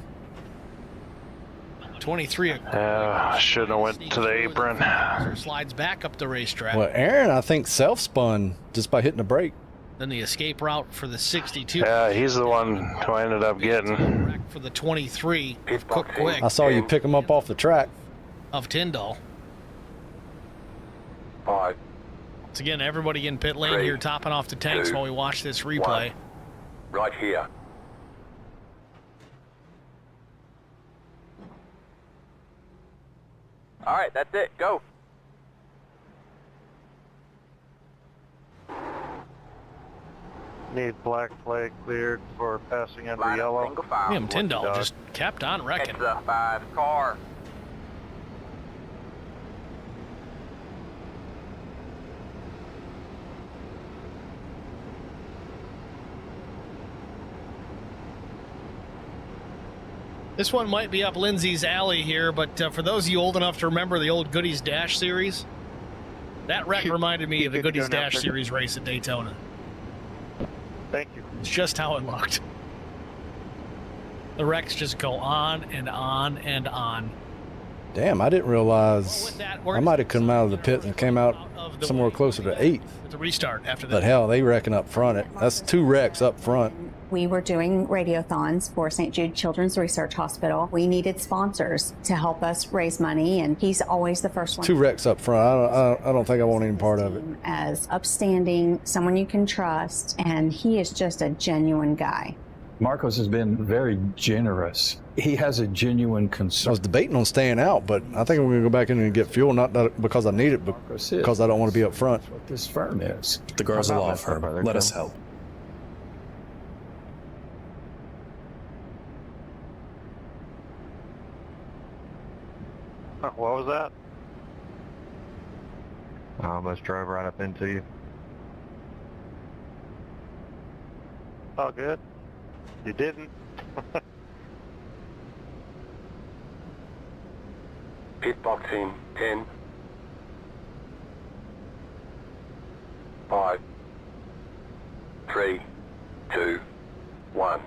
23. I shouldn't have went to the apron. Slides back up the racetrack. Well, Aaron, I think self-spun just by hitting the brake. Then the escape route for the 62. Yeah, he's the one who I ended up getting. For the 23. Cook quick I saw you pick him up off the track. of Tyndall. 5, Once again, everybody in pit lane 3, here topping off the tanks 2, while we watch this replay. 1. Right here. All right, that's it. Go. Need black flag cleared for passing under Line up yellow. single file. William Tyndall just kept on wrecking. Catch the 5 car. This one might be up Lindsay's alley here, but for those of you old enough to remember the old Goodies Dash series, that wreck reminded me of the Goodies Dash series race at Daytona. Thank you. It's just how it looked. The wrecks just go on and on and on. Damn, I didn't realize I might have come out of the pit and came out somewhere closer to 8th. It's a restart after that. But hell, they reckon up front. That's 2 wrecks up front. We were doing radiothons for St. Jude Children's Research Hospital. We needed sponsors to help us raise money, and he's always the first one. 2 wrecks up front. I don't think I want any part of it. As upstanding, someone you can trust, and he is just a genuine guy. Marcos has been very generous. He has a genuine I concern. was debating on staying out, but I think I'm going to go back in and get fuel, not because I need it, but because I don't want to be up front. That's what this firm is. The girls are law firm. Let us help. What was that? I almost drove right up into you. All good. You didn't. Pit box in 10, 5, 3, 2, 1.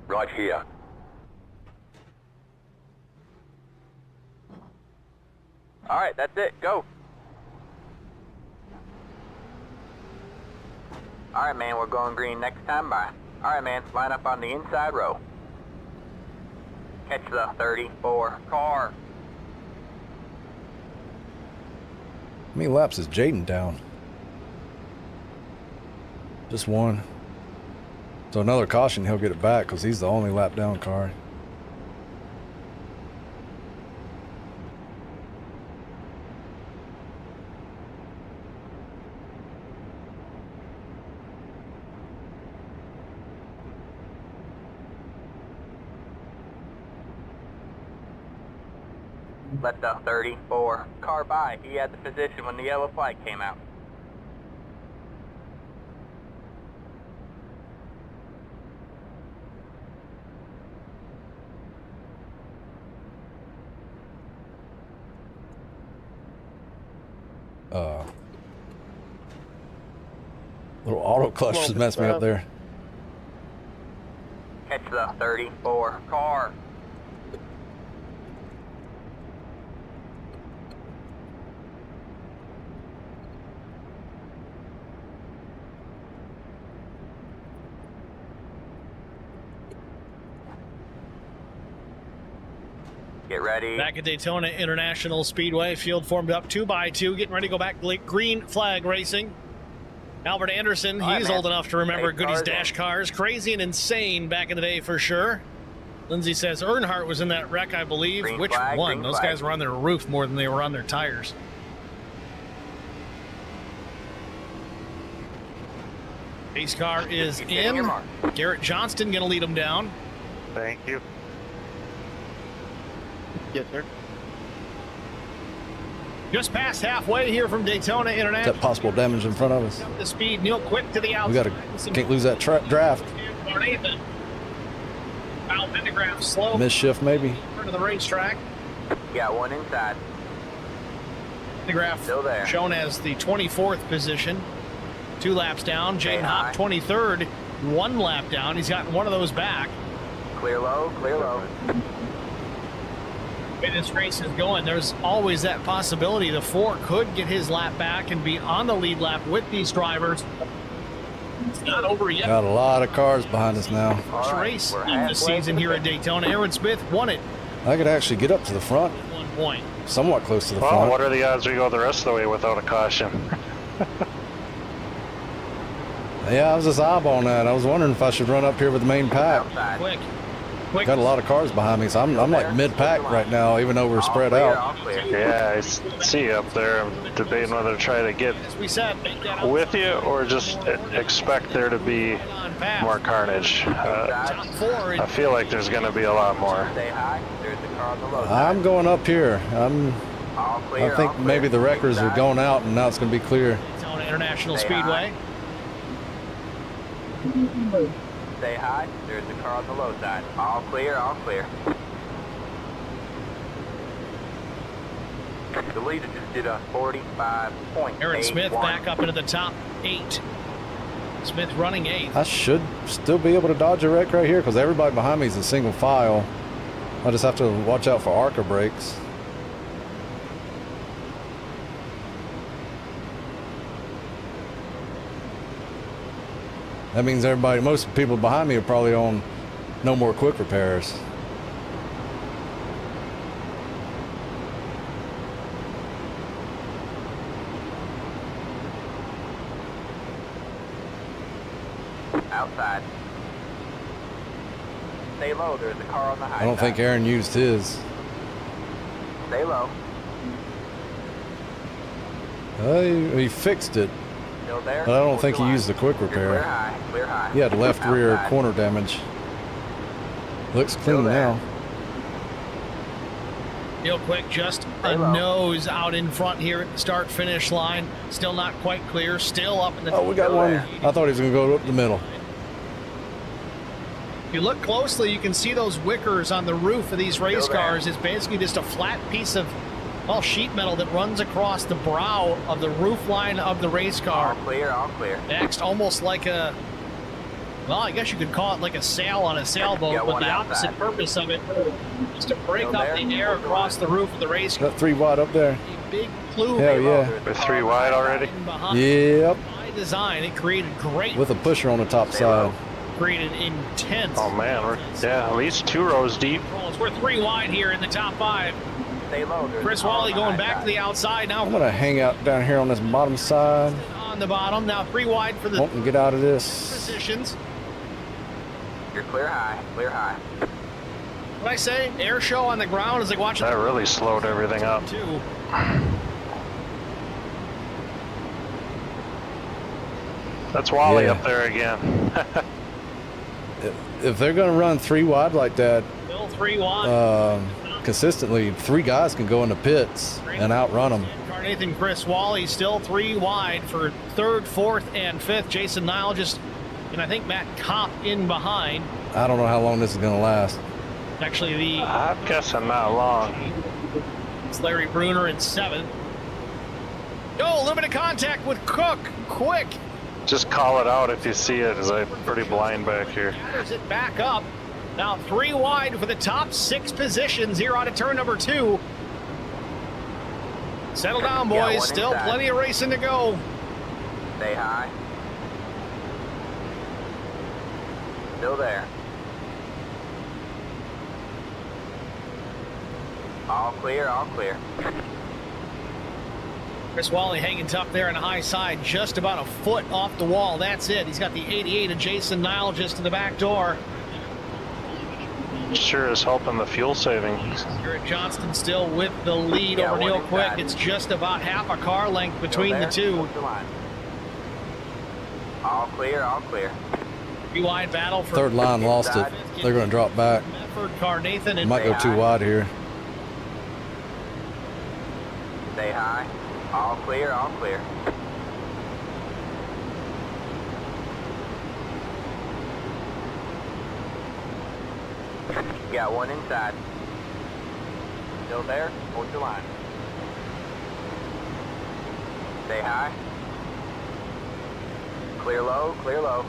Right here. All right, that's it. Go. All right, man, we're going green next time by. All right, man, line up on the inside row. Catch the 34 car. How many laps is Jaden down? Just 1. So another caution, he'll get it back because he's the only lap down car. Let the 34 car by. He had the position when the yellow flag came out. Little auto clutch just messed me up there. Catch the 34 car. Get ready. Back at Daytona International Speedway, field formed up 2 by 2, getting ready to go back green flag racing. Albert Anderson, All right, he's man. old enough to remember Hey, Goody's cars dash cars. Crazy and insane back in the day for sure. Lindsay says Earnhardt was in that wreck, I believe. Green Which flag, one? green Those flag. guys were on their roof more than they were on their tires. Pace car is Keep getting your in. mark. Garrett Johnston going to lead them down. Thank you. Yes, sir. Just past halfway here from Daytona Is International. that possible damage in front of us? The speed, Neil Quick to the We outside. can't lose that draft. Kyle Pendergraft slow. Misshift maybe. To the racetrack. Got one inside. Pendergraft Still there. shown as the 24th position. 2 laps down. Stay Jaden Hopp high. 23rd. 1 lap down. He's gotten one of those back. Clear low, clear low. The way this race is going, there's always that possibility the 4 could get his lap back and be on the lead lap with these drivers. It's not over yet. Got a lot of cars behind us now. First All right, race we're of the halfway season to the here at finish. Daytona. Aaron Smith won it I could actually get up to the front, at 1 point. somewhat close to the Well, front. what are the odds we go the rest of the way without a caution? Yeah, I was just eyeballing that. I was wondering if I should run up here with the main pack. Outside. Quick. Got a lot of cars behind me, so I'm like mid-pack right now, even though we're All spread clear, out. all clear. Yeah, I see you up there. I'm debating whether to try to get As we said, make that with you or just expect there to be on path. more carnage. Top 4 I feel like there's going to be a lot more. Stay high. There's the car on the low side. I'm going up here. All clear, I think all clear. maybe the wreckers are Inside. going out, and now it's going to be clear. Daytona International Stay Speedway. Stay high. There's the car on the low side. All clear, all clear. The leader just did a 45.81. Aaron Smith back up into the top 8. Smith running 8th. I should still be able to dodge a wreck right here because everybody behind me is a single file. I just have to watch out for ARCA brakes. That means most people behind me are probably on no more quick repairs. Outside. Stay low, there's a car on the high I don't think Aaron used his. Stay low. He fixed it. Still there? But I don't think he used the quick Clear repair. high, clear high. He had left rear Outside. corner damage. Looks Still clean there. now. Real quick, just a nose out in front here at the start-finish line. Still not quite clear. Still up in the... Oh, we got one. I thought he was going to go up the middle. If you look closely, you can see those wickers on the roof of these race cars. It's basically just a flat piece of sheet metal that runs across the brow of the roof line of the race car. All clear, all clear. Next, almost like a, well, I guess you could call it like a sail on a sailboat, but the opposite purpose of it is to break up the air across the roof of the race car. Got 3 wide up there. A big plume. Hell yeah. We're 3 wide already? Yep. By design, it created great... With a pusher on the top side. Created intense... Oh man, we're at least 2 rows deep. We're 3 wide here in the top 5. Stay low. Chris Wally going back to the outside now. I'm going to hang out down here on this bottom side. On the bottom, now 3 wide for the... Hope and get out of this. Positions. You're clear high, clear high. What I say? Air show on the ground is like watching... That really slowed everything up. Too. That's Wally up there again. If they're going to run 3 wide like that, Still 3 wide. Consistently, 3 guys can go in the pits and outrun them. Nathan Chris Wally still 3 wide for 3rd, 4th, and 5th. Jason Nile just, and I think Matt Kopp in behind. I don't know how long this is going to last. Actually, I'm guessing not long. It's Larry Bruner in 7th. Oh, a little bit of contact with Cook. Quick. Just call it out if you see it, as I'm pretty blind back here. Gathers it back up. Now 3 wide for the top 6 positions here out of turn number 2. Settle down, boys. Still plenty of racing to go. Stay high. Still there. All clear, all clear. Chris Wally hanging tough there on the high side, just about a foot off the wall. That's it. He's got the 88 of Jason Nile just to the back door. Sure is helping the fuel saving. Garrett Johnston still with the lead over Neil Quick. It's just about half a car length between the two. All clear, all clear. 3 wide battle for 3rd line lost it. They're going to drop back. Medford, Carnathan, and Might go 2 wide here. Stay high. All clear, all clear. Got 1 inside. Still there? Hold your line. Stay high. Clear low, clear low.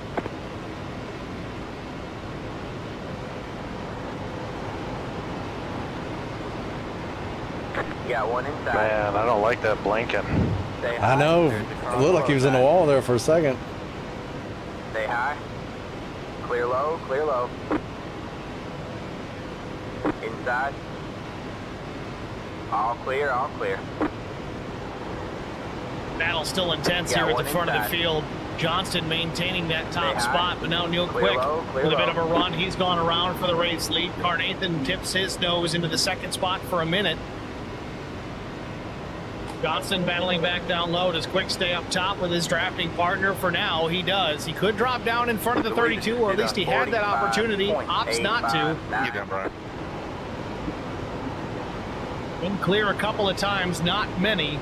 Got 1 inside. Man, I don't like that blinking. Stay high. I know. It looked like he was in the wall there for a second. Stay high. Clear low, clear low. Inside. All clear, all clear. Battle still intense here at the front of the field. Johnston maintaining that top spot, but now Neil Quick with a bit of a run. He's gone around for the race lead. Carnathan tips his nose into the 2nd spot for a minute. Johnston battling back down low. Does Quick stay up top with his drafting partner? For now, he does. He could drop down in front of the 32, or at least he had that opportunity. Opts not to. Been clear a couple of times, not many.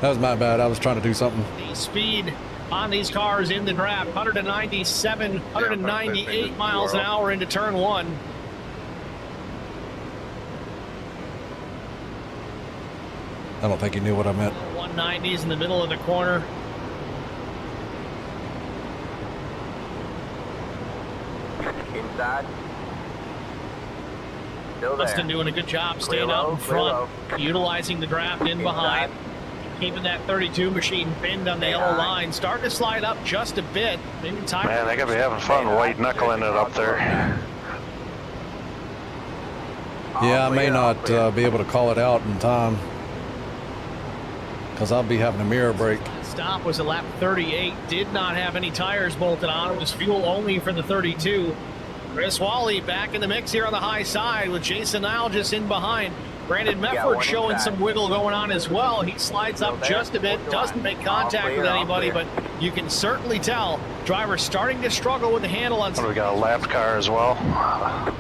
That was my bad. I was trying to do something. The speed on these cars in the draft, 197, 198 miles an hour into turn 1. I don't think he knew what I meant. 190s in the middle of the corner. Inside. Still there. Justin doing a good job staying out in front, utilizing the draft in behind, keeping that 32 machine pinned on the yellow line. Starting to slide up just a bit. Maybe time. Man, they gotta be having fun white knuckling it up there. Yeah, I may not be able to call it out in time because I'll be having a mirror break. Stop was a lap 38. Did not have any tires bolted on. It was fuel only for the 32. Chris Wally back in the mix here on the high side with Jason Nile just in behind. Brandon Mefford showing some wiggle going on as well. He slides up just a bit, doesn't make contact with anybody, but you can certainly tell driver's starting to struggle with the handle on. We got a lapped car as well.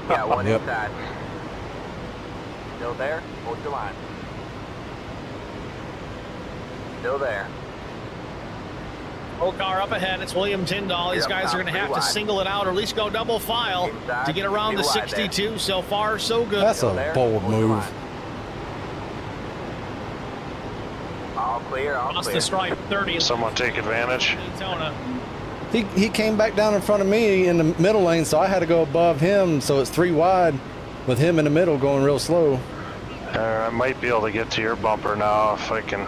Got one inside. Still there? Hold your line. Still there. Full car up ahead. It's William Tyndall. These guys are going to have to single it out or at least go double file to get around the 62. So far, so good. That's a bold move. All clear, all Lost clear. the stripe 30. Someone take advantage. Daytona. He came back down in front of me in the middle lane, so I had to go above him. So it's 3 wide with him in the middle going real slow. I might be able to get to your bumper now if I can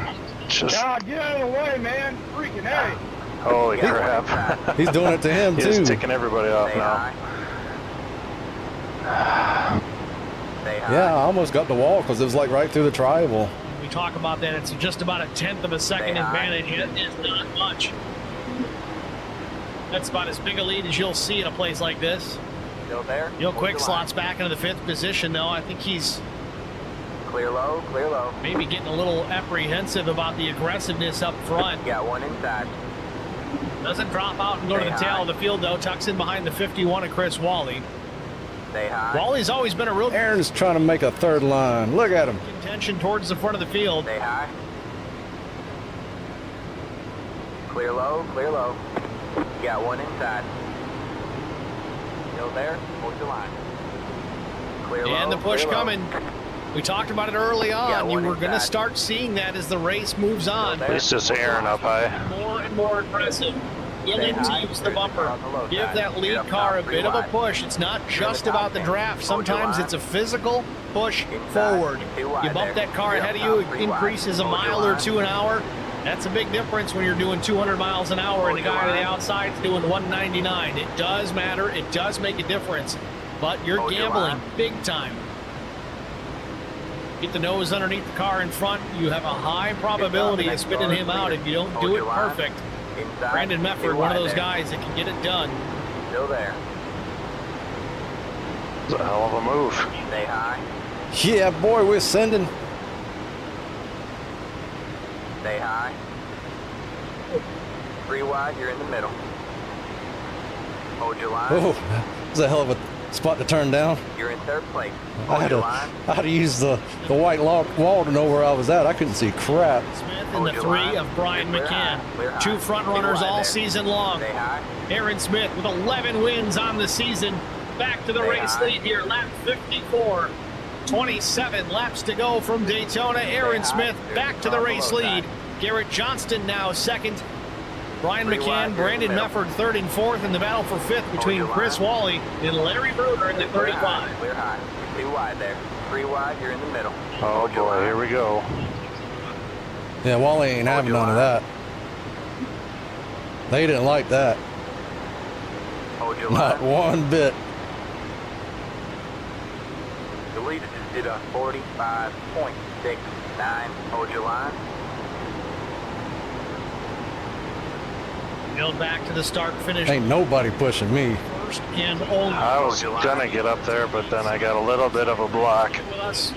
just. God, get out of the way, man. Freaking hey. Holy crap. He's doing it to him, too. He's ticking everybody off now. Yeah, I almost got the wall because it was like right through the tri-oval. We talk about that. It's just about a 1/10 of a second advantage. It is not much. That's about as big a lead as you'll see in a place like this. Still there? Real quick slots back into the 5th position, though. I think he's Clear low, clear low. maybe getting a little apprehensive about the aggressiveness up front. Got one inside. Doesn't drop out and go to the tail of the field, though. Tucks in behind the 51 of Chris Wally. Stay high. Wally's always been a real Aaron's trying to make a 3rd line. Look at him. contention towards the front of the field. Stay high. Clear low, clear low. Got one inside. Still there? Hold your line. Clear low. And the push clear low. coming. We talked about it early on. You were going to start seeing that as the race moves on. It's just Aaron up high. More and more aggressive. Willing to use the bumper. Give that lead car a bit of a push. It's not just about the draft. Sometimes it's a physical push forward. You bump that car ahead of you, it increases a mile or 2 an hour. That's a big difference when you're doing 200 miles an hour and the guy on the outside is doing 199. It does matter. It does make a difference. But you're gambling big time. Get the nose underneath the car in front. You have a high probability of spinning him out if you don't do it perfect. Brandon Mefford, one of those guys that can get it done. Still there. It's a hell of a move. Stay high. Yeah, boy, we're sending. Stay high. 3 wide, you're in the middle. Hold your line. Oh, that's a hell of a spot to turn down. You're in 3rd place. I Hold had your to, line. I had to use the white wall to know where I was at. I couldn't see crap. Smith and the 3 of Brian McCann. 2 front runners all season long. Stay high. Aaron Smith with 11 wins on the season. Back to the race lead here, lap 54. 27 laps to go from Daytona. Aaron Smith back to the race lead. Garrett Johnston now 2nd. Brian McCann, Brandon Mefford 3rd and 4th in the battle for 5th between Chris Wally and Larry Bruner in the 35. Clear high. 2 wide there. 3 wide, you're in the middle. Oh boy, here we go. Yeah, Wally ain't having none of that. They didn't like that. Hold your Not line. one bit. The leader just did a 45.69. Hold your line. Build back to the start finish. Ain't nobody pushing me. First and only. I was gonna get up there, but then I got a little bit of a block. With us.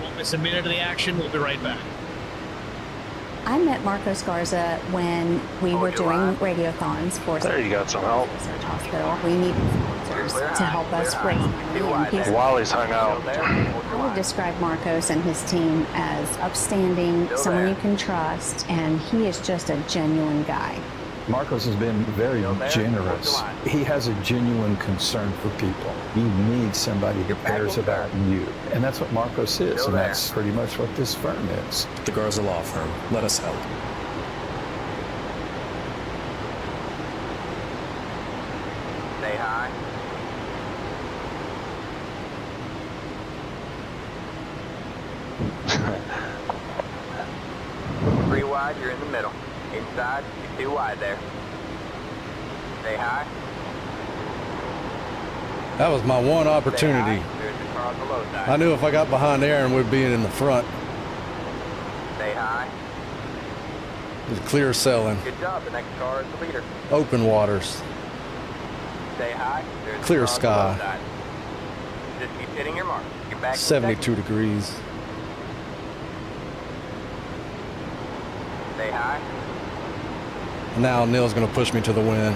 Won't miss a minute of the action. We'll be right back. I met Marcos Garza when we were doing radiothons for There you got some help. Research Hospital. We needed sponsors to help us raise money, and he's Wally's hung out. I would describe Marcos and his team as upstanding, someone you can trust, and he is just a genuine guy. Marcos has been very generous. He has a genuine concern for people. He needs somebody who cares about you. And that's what Marcos is, and that's pretty much what this firm is. The Garza Law Firm. Let us help. Stay high. Three wide, you're in the middle. Inside, you're too wide there. Stay high. That was my one opportunity. There's the car on the low side. I knew if I got behind Aaron, we'd be in the front. Stay high. It was clear sailing. Good job. The next car is the leader. Open waters. Stay high. There's Clear the car on the low sky. side. Just keep hitting your mark. You're back in 72 second. degrees. Stay high. Now Neil's going to push me to the wind.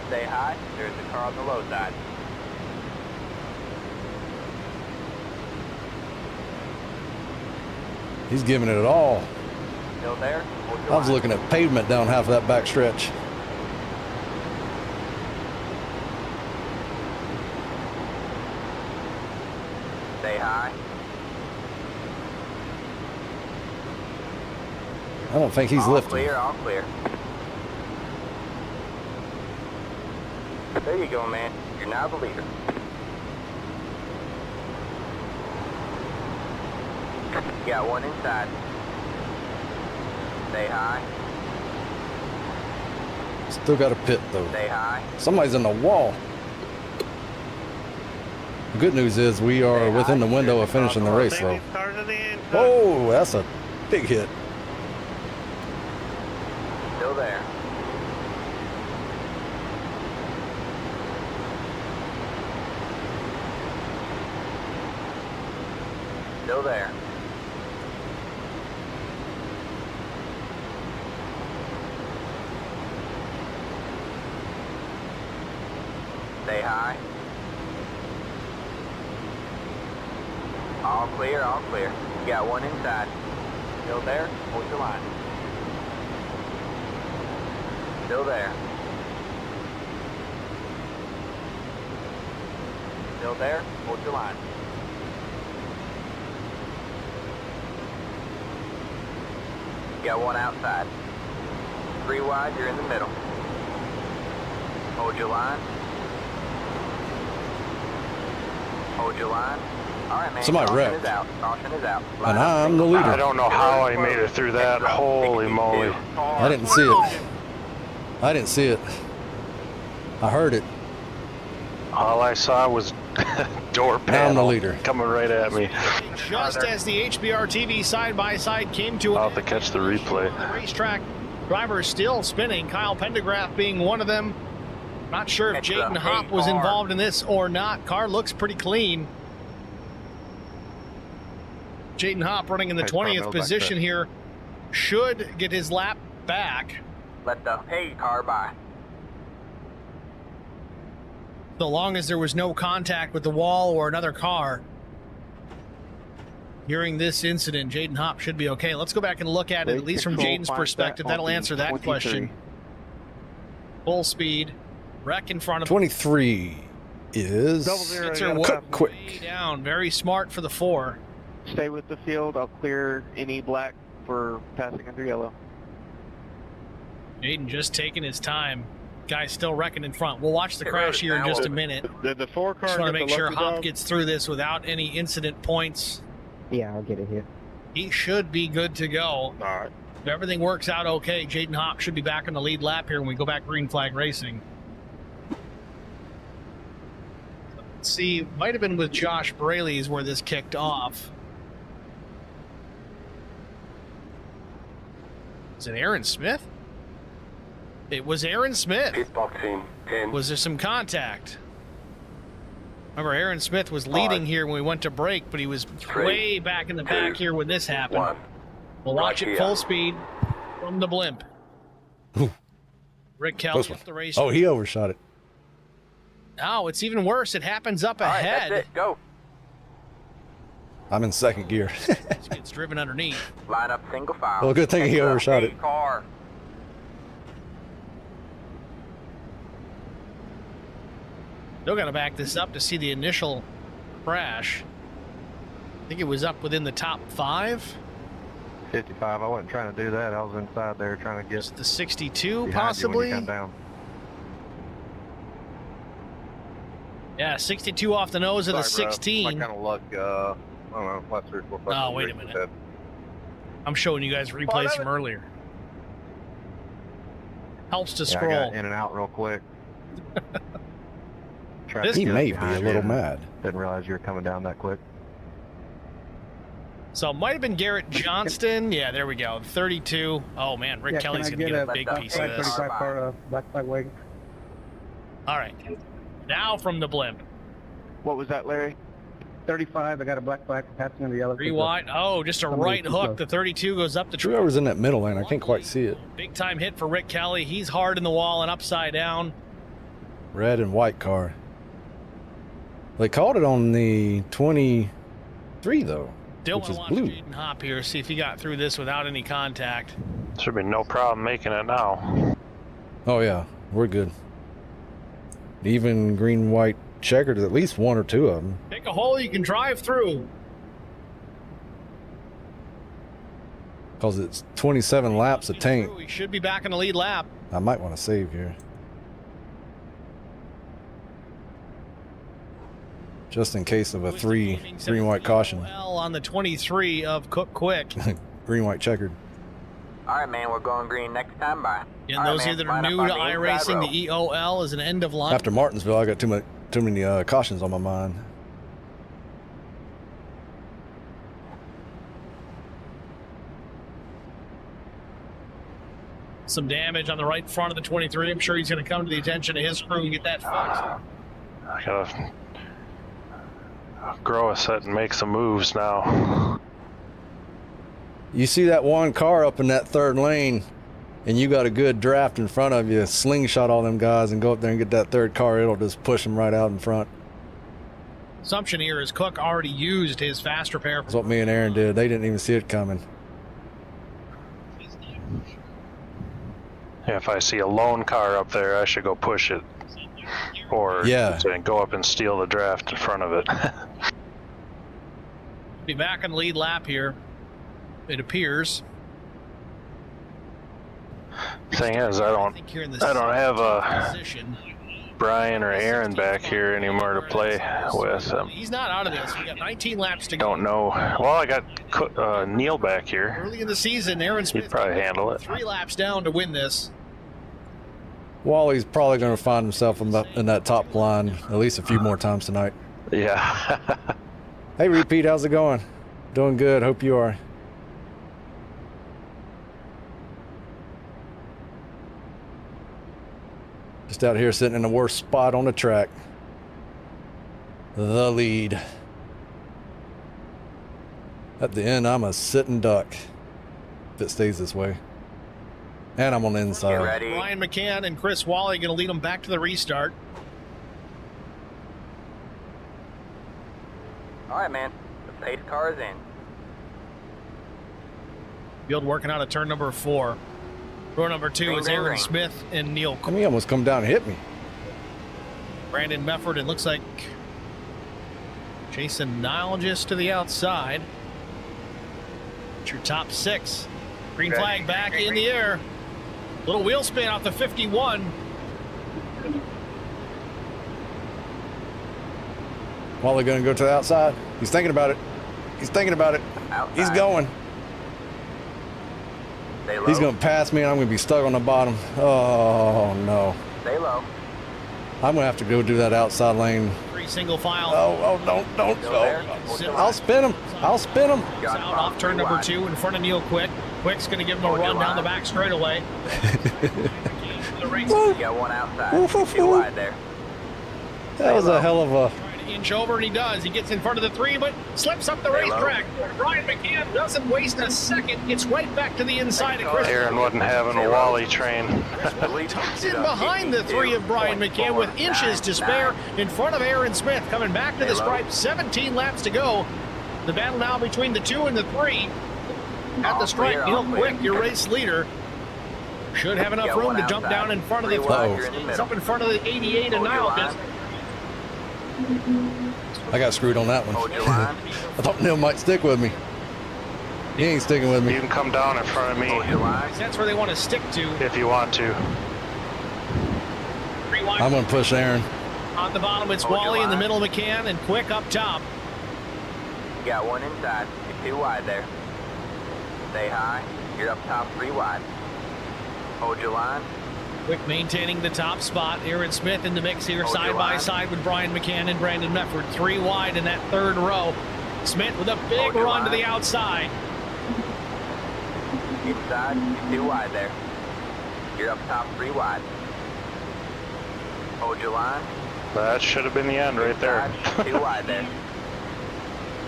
Stay high. There's the car on the low side. He's giving it all. Still there? I was looking at pavement down half of that back stretch. Stay high. I don't think he's all lifting. Clear, all clear. There you go, man. You're now the leader. You got one inside. Stay high. Still got a pit though. Stay high. Somebody's in the wall. The good news is we are within the window of finishing the race though. Oh, that's a big hit. Still there. Still there. Stay high. All clear, all clear. You got one inside. Still there? Hold your line. Still there. Still there? Hold your line. You got one outside. Three wide, you're in the middle. Hold your line. Hold your line. All right, man. Somebody Caution wrecked. is out. Caution is out. And I'm the leader. I don't know how I made it through that. Holy moly. I didn't see it. I didn't see it. I heard it. All I saw was door Now I'm the panel leader. coming right at me. Just as the HBR TV side-by-side came to I'll an have to catch the replay. the racetrack, drivers still spinning, Kyle Pendergraft being one of them. Not sure if It's a Jaden Hopp big was car. involved in this or not. Car looks pretty clean. Jaden Hopp running in the 20th position here should get his lap back. Let the hay car by. So long as there was no contact with the wall or another car. During this incident, Jaden Hopp should be okay. Let's go back and look at it, at least from Jaden's perspective. That'll answer that question. Full speed, wreck in front of 23 is quick. way down. Very smart for the 4. Stay with the field. I'll clear any black for passing under yellow. Jaden just taking his time. Guy's still wrecking in front. We'll watch the crash here in just a minute. Did the 4 car Just want to get make the sure lucky Hop dog? gets through this without any incident points. Yeah, I'll get it here. He should be good to go. All right. If everything works out okay, Jaden Hopp should be back on the lead lap here when we go back green flag racing. Let's see, might have been with Josh Braley's where this kicked off. Is it Aaron Smith? It was Aaron Smith. Pit box in 10. Was there some contact? Remember, Aaron Smith was leading here when we went to break, but he was way back in the back here when this happened. 1. We'll watch Right it here. full speed from the blimp. Ooh. Rick Kelly Close one. up the race. Oh, he overshot it. Oh, it's even worse. It happens up All right, ahead. that's it. Go. I'm in second gear. It gets driven underneath. Line up single file. Well, good thing he Extra overshot hay it. Car. Still got to back this up to see the initial crash. I think it was up within the top 5. 55. I wasn't trying to do that. I was inside there trying to get Just the 62, behind you when possibly. you come down. Yeah, 62 off the nose of the Sorry, bro. 16. My kind of luck, I don't know, last 3 or 4 5 Oh, wait a minute. I'm showing you guys replays from earlier. Helps to I scroll. got in and out real quick. He may be a little mad. Didn't realize you were coming down that quick. So it might have been Garrett Johnston. Yeah, there we go. 32. Oh, man. Rick Kelly's going to get a big piece of this. 35 car, black flag wagon. All right. Now from the blimp. What was that, Larry? 35, I got a black flag passing in the yellow. 3 wide. Oh, just a right hook. The 32 goes up the track. Whoever's in that middle lane, I can't quite see it. Big time hit for Rick Kelly. He's hard in the wall and upside down. Red and white car. They called it on the 23, though, Still which want is to watch blue. Jaden Hop here, see if he got through this without any contact. Should be no problem making it now. Oh, yeah, we're good. Even green, white, checkered, at least 1 or 2 of them. Pick a hole you can drive through. Because it's 27 laps of tank. He should be back in the lead lap. I might want to save here. Just in case of a green, white caution. Well, on the 23 of Cook Quick. Green, white, checkered. All right, man, we're going green next time. Bye. And those of you that are new to iRacing, the EOL is an end of line. After Martinsville, I got too many cautions on my mind. Some damage on the right front of the 23. I'm sure he's going to come to the attention of his crew and get that fixed. I gotta grow a set and make some moves now. You see that one car up in that third lane, and you got a good draft in front of you, slingshot all them guys and go up there and get that third car, it'll just push them right out in front. Assumption here is Cook already used his fast repair. That's what me and Aaron did. They didn't even see it coming. If I see a lone car up there, I should go push it. Or go up and steal the draft in front of it. Be back on the lead lap here, it appears. Thing is, I don't have a Brian or Aaron back here anymore to play with. He's not out of this. We got 19 laps to go. Don't know. Well, I got Neil back here. Early in the season, Aaron Smith He'd probably handle it. 3 laps down to win this. Wally's probably going to find himself in that top line at least a few more times tonight. Yeah. Hey, Repeat, how's it going? Doing good. Hope you are. Just out here sitting in the worst spot on the track. The lead. At the end, I'm a sitting duck if it stays this way. And I'm on the inside. Brian McCann and Chris Wally going to lead them back to the restart. All right, man. The pace car is in. Field working out of turn number 4. Row number 2 is Aaron Smith and Neil Cole. He almost come down and hit me. Brandon Mefford, and looks like Jason Nile just to the outside. It's your top 6. Green flag back in the air. Little wheel spin off the 51. Wally going to go to the outside. He's thinking about it. He's thinking about it. Outside. He's going. Stay low. He's going to pass me, and I'm going to be stuck on the bottom. Oh, no. Stay low. I'm going to have to go do that outside lane. 3 single file. Oh, don't. Oh. I'll spin him. Out off turn number 2 in front of Neil Quick. Quick's going to give him a run down the back straightaway. You got one outside. Too wide there. That was a hell of a... Inch over, and he does. He gets in front of the 3, but slips up the racetrack. Brian McCann doesn't waste a second. It's right back to the inside of Chris. Aaron wasn't having a Wally train. Tucks in behind the 3 of Brian McCann with inches to spare in front of Aaron Smith. Coming back to the stripe, 17 laps to go. The battle now between the 2 and the 3. At the stripe, Neil Quick, your race leader, should have enough room to jump down in front of the 3. It's up in front of the 88 and Nile. I got screwed on that one. I thought Neil might stick with me. He ain't sticking with me. You can come down in front of me. That's where they want to stick to. If you want to. I'm going to push Aaron. On the bottom, it's Wally. In the middle, McCann, and Quick up top. You got one inside. You're too wide there. Stay high. You're up top 3 wide. Hold your line. Quick maintaining the top spot. Aaron Smith in the mix here, side by side with Brian McCann and Brandon Medford. 3 wide in that third row. Smith with a big run to the outside. Inside, you're too wide there. You're up top 3 wide. Hold your line. That should have been the end right there. Inside, 2 wide there.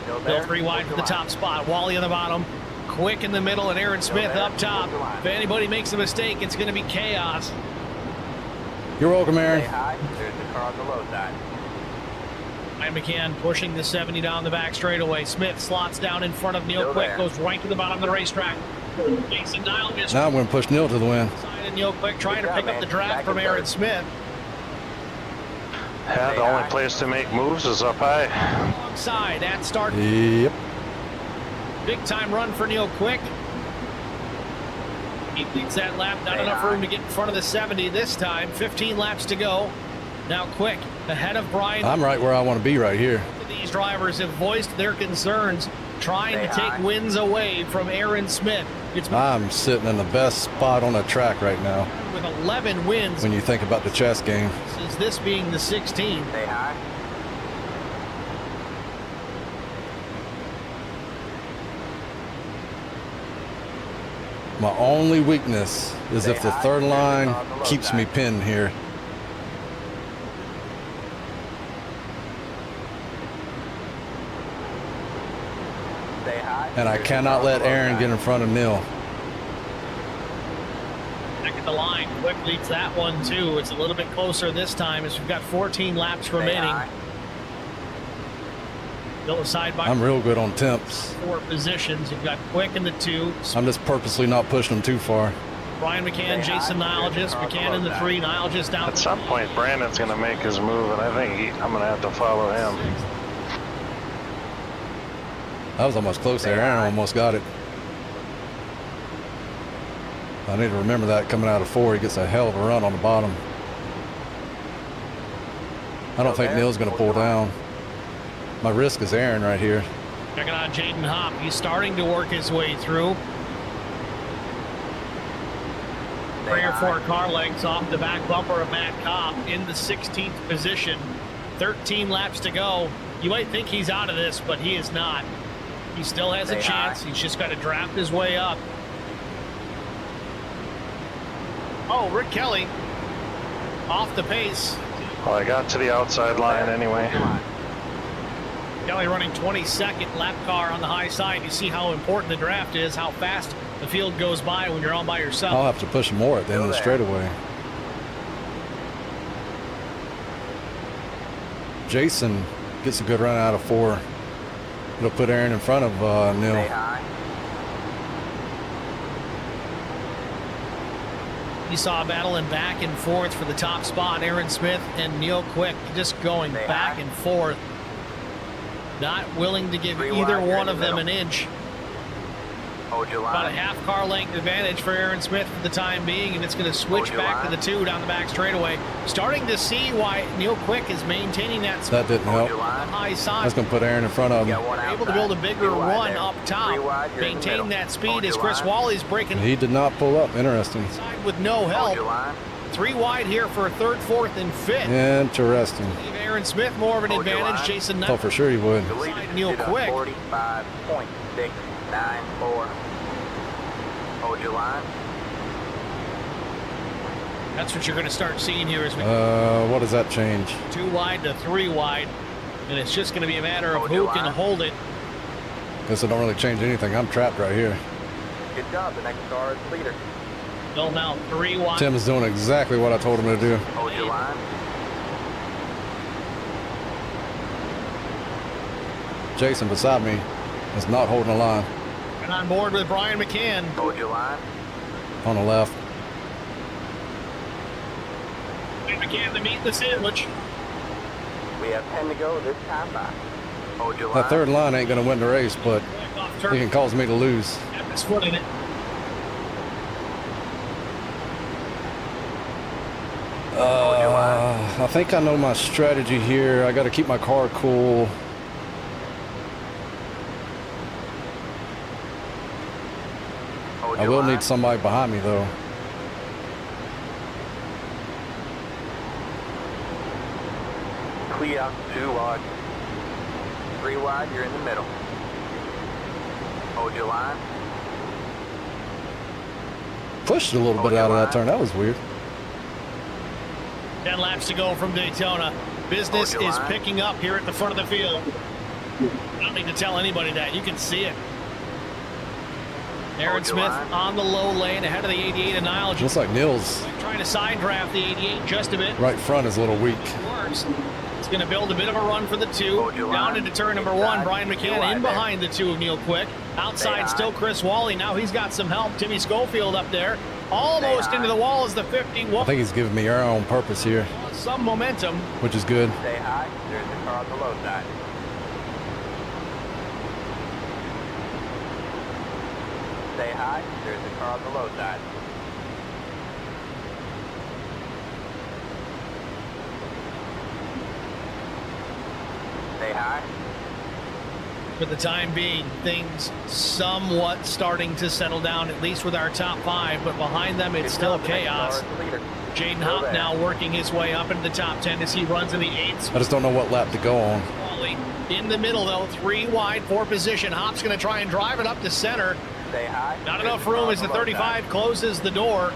Still 3 wide to the top spot. Wally on the bottom. Quick in the middle, and Aaron Smith up top. If anybody makes a mistake, it's going to be chaos. You're welcome, Aaron. Stay high. There's the car on the low side. Ryan McCann pushing the 70 down the back straightaway. Smith slots down in front of Neil Quick, goes right to the bottom of the racetrack. Jason Nile just now I'm going to push Neil to the win. and Neil Quick trying to pick up the draft from Aaron Smith. Yeah, the only place to make moves is up high. Alongside at start. Yep. Big time run for Neil Quick. He leads that lap, not enough room to get in front of the 70 this time. 15 laps to go. Now Quick ahead of Brian. I'm right where I want to be right here. These drivers have voiced their concerns, trying to take wins away from Aaron Smith. I'm sitting in the best spot on the track right now. With 11 wins. When you think about the chess game. Since this being the 16th. Stay high. My only weakness is if the third line keeps me pinned here. Stay high. And I cannot let Aaron get in front of Neil. Back at the line, Quick leads that one too. It's a little bit closer this time as we've got 14 laps remaining. Still side by. I'm real good on temps. 4 positions. You've got Quick in the 2. I'm just purposely not pushing them too far. Brian McCann, Jason Nile just McCann in the 3, Nile just down. At some point, Brandon's going to make his move, and I think I'm going to have to follow him. That was almost close there. Aaron almost got it. I need to remember that coming out of 4. He gets a hell of a run on the bottom. I don't think Neil's going to pull down. My risk is Aaron right here. Checking out Jaden Hopp. He's starting to work his way through. 3 or 4 car lengths off the back bumper of Matt Kopp in the 16th position. 13 laps to go. You might think he's out of this, but he is not. He still has a chance. He's just got to draft his way up. Oh, Rick Kelly off the pace. Well, I got to the outside line anyway. Kelly running 22nd, lap car on the high side. You see how important the draft is, how fast the field goes by when you're all by yourself. I'll have to push him more at the end of the straightaway. Jason gets a good run out of 4. It'll put Aaron in front of Neil. You saw battling back and forth for the top spot. Aaron Smith and Neil Quick just going back and forth. Not willing to give either one of them an inch. About a half car length advantage for Aaron Smith for the time being, and it's going to switch back to the 2 down the back straightaway. Starting to see why Neil Quick is maintaining that. That didn't help. High side. That's going to put Aaron in front of him. Able to build a bigger run up top. Maintain that speed as Chris Wally's breaking. He did not pull up. Interesting. With no help. 3 wide here for 3rd, 4th, and 5th. Interesting. Give Aaron Smith more of an advantage. Jason Knight. Oh, for sure he would. Neil Quick. 45.694. Hold your line. That's what you're going to start seeing here as we what does that change? 2 wide to 3 wide. And it's just going to be a matter of who can hold it. Guess it don't really change anything. I'm trapped right here. Good job. The next car is leader. Still now 3 wide. Tim's doing exactly what I told him to do. Hold your line. Jason beside me is not holding the line. And on board with Brian McCann. Hold your line. On the left. Brian McCann to meet the sandwich. We have 10 to go this time by. Hold your line. That third line ain't going to win the race, but he can cause me to lose. Have his foot in it. I think I know my strategy here. I got to keep my car cool. I will need somebody behind me though. Clear, 2 wide. 3 wide, you're in the middle. Hold your line. Pushed a little bit out of that turn. That was weird. 10 laps to go from Daytona. Business is picking up here at the front of the field. I don't need to tell anybody that. You can see it. Aaron Smith on the low lane ahead of the 88 and Niles. Looks like Nils trying to side draft the 88 just a bit. Right front is a little weak. It's going to build a bit of a run for the 2. Down into turn number 1. Brian McCann in behind the 2 of Neil Quick. Outside still Chris Wally. Now he's got some help. Timmy Schofield up there. Almost into the wall is the 50. I think he's giving me air on purpose here. Some momentum. Which is good. Stay high. There's the car on the low side. Stay high. There's the car on the low side. Stay high. For the time being, things somewhat starting to settle down, at least with our top 5, but behind them it's still chaos. Jaden Hopp now working his way up into the top 10 as he runs in the 8s. I just don't know what lap to go on. In the middle though, 3 wide, 4 position. Hopp's going to try and drive it up to center. Stay high. Not enough room as the 35 closes the door.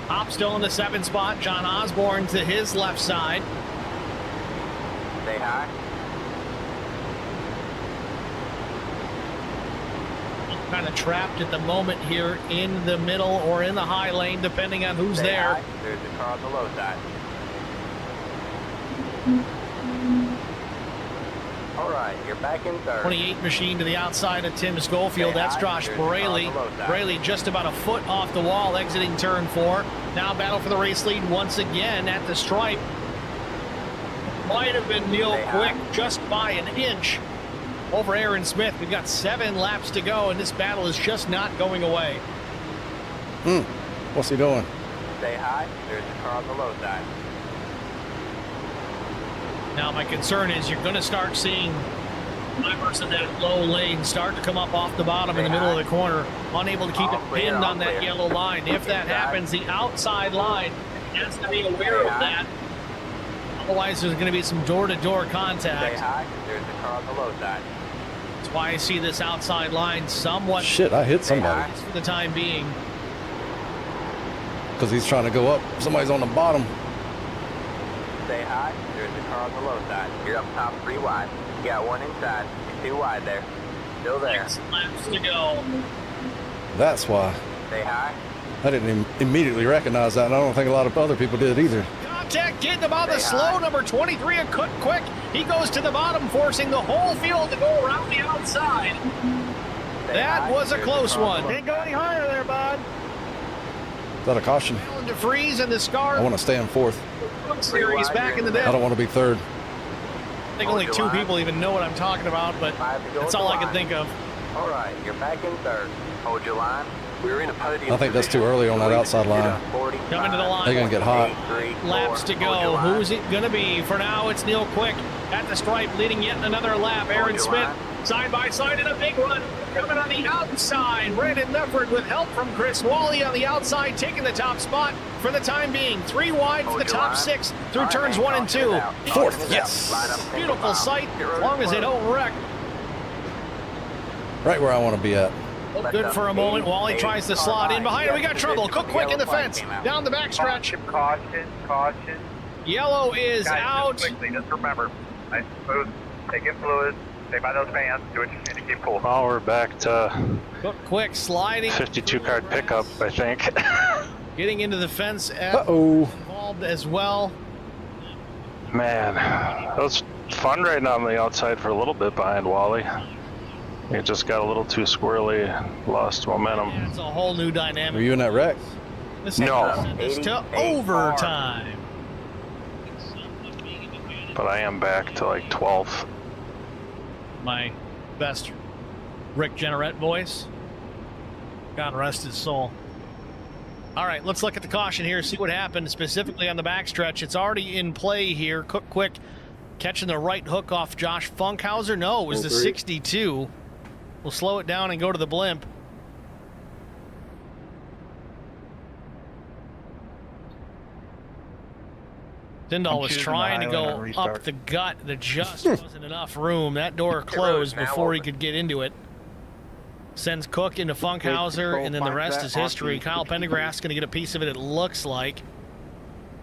Hopp still in the 7 spot. John Osborne to his left side. Stay high. Kind of trapped at the moment here in the middle or in the high lane, depending on who's there. There's the car on the low side. All right, you're back in third. 28 machine to the outside of Tim Schofield. That's Josh Braley. Braley just about a foot off the wall exiting turn 4. Now battle for the race lead once again at the stripe. Might have been Neil Quick just by an inch over Aaron Smith. We've got 7 laps to go, and this battle is just not going away. What's he doing? Stay high. There's the car on the low side. Now, my concern is you're going to start seeing drivers in that low lane start to come up off the bottom in the middle of the corner, unable to keep it pinned on that yellow line. If that happens, the outside line has to be aware of that. Otherwise, there's going to be some door-to-door contact. Stay high. There's the car on the low side. That's why I see this outside line somewhat. Shit, I hit somebody. For the time being. Because he's trying to go up. Somebody's on the bottom. Stay high. There's the car on the low side. You're up top 3 wide. You got 1 inside. 2 wide there. Still there. 6 laps to go. That's why. Stay high. I didn't immediately recognize that, and I don't think a lot of other people did either. Contact getting about the slow number 23 a Quick. He goes to the bottom, forcing the whole field to go around the outside. That was a close one. Can't go any higher there, bud. Is that a caution? To freeze and the scar. I want to stay in 4th. Series back in the day. I don't want to be 3rd. I think only 2 people even know what I'm talking about, but that's all I can think of. All right, you're back in 3rd. Hold your line. We're in a podium. I think that's too early on that outside line. Coming to the line. They're going to get hot. 8 laps to go. Who's it going to be? For now, it's Neil Quick at the stripe, leading yet another lap. Aaron Smith, side by side in a big run. Coming on the outside. Brandon Lefford with help from Chris Wally on the outside, taking the top spot for the time being. 3 wide for the top 6 through turns 1 and 2. 4th, yes. Beautiful sight, as long as they don't wreck. Right where I want to be at. Good for a moment. Wally tries to slot in behind it. We got trouble. Quick in the fence. Down the backstretch. Caution. Yellow is Guys, out. Just quickly, just remember, nice and smooth. Take in fluid. Stay by those fans. Do what you need to keep cool. Well, we're back to Quick sliding. 52 card pickup, I think. Getting into the fence. Involved as well. Man, that was fun riding on the outside for a little bit behind Wally. It just got a little too squirrely, lost momentum. Yeah, it's a whole new dynamic. Were you in that wreck? No. It's to overtime. But I am back to like 12th. My best Rick Jenneret voice. God rest his soul. All right, let's look at the caution here, see what happened specifically on the backstretch. It's already in play here. Cook quick catching the right hook off Josh Funkhauser. No, it was the 62. We'll slow it down and go to the blimp. Tyndall was trying to go up the gut. There just wasn't enough room. That door closed before he could get into it. Sends Cook into Funkhauser, and then the rest is history. Kyle Pendergrass going to get a piece of it, it looks like.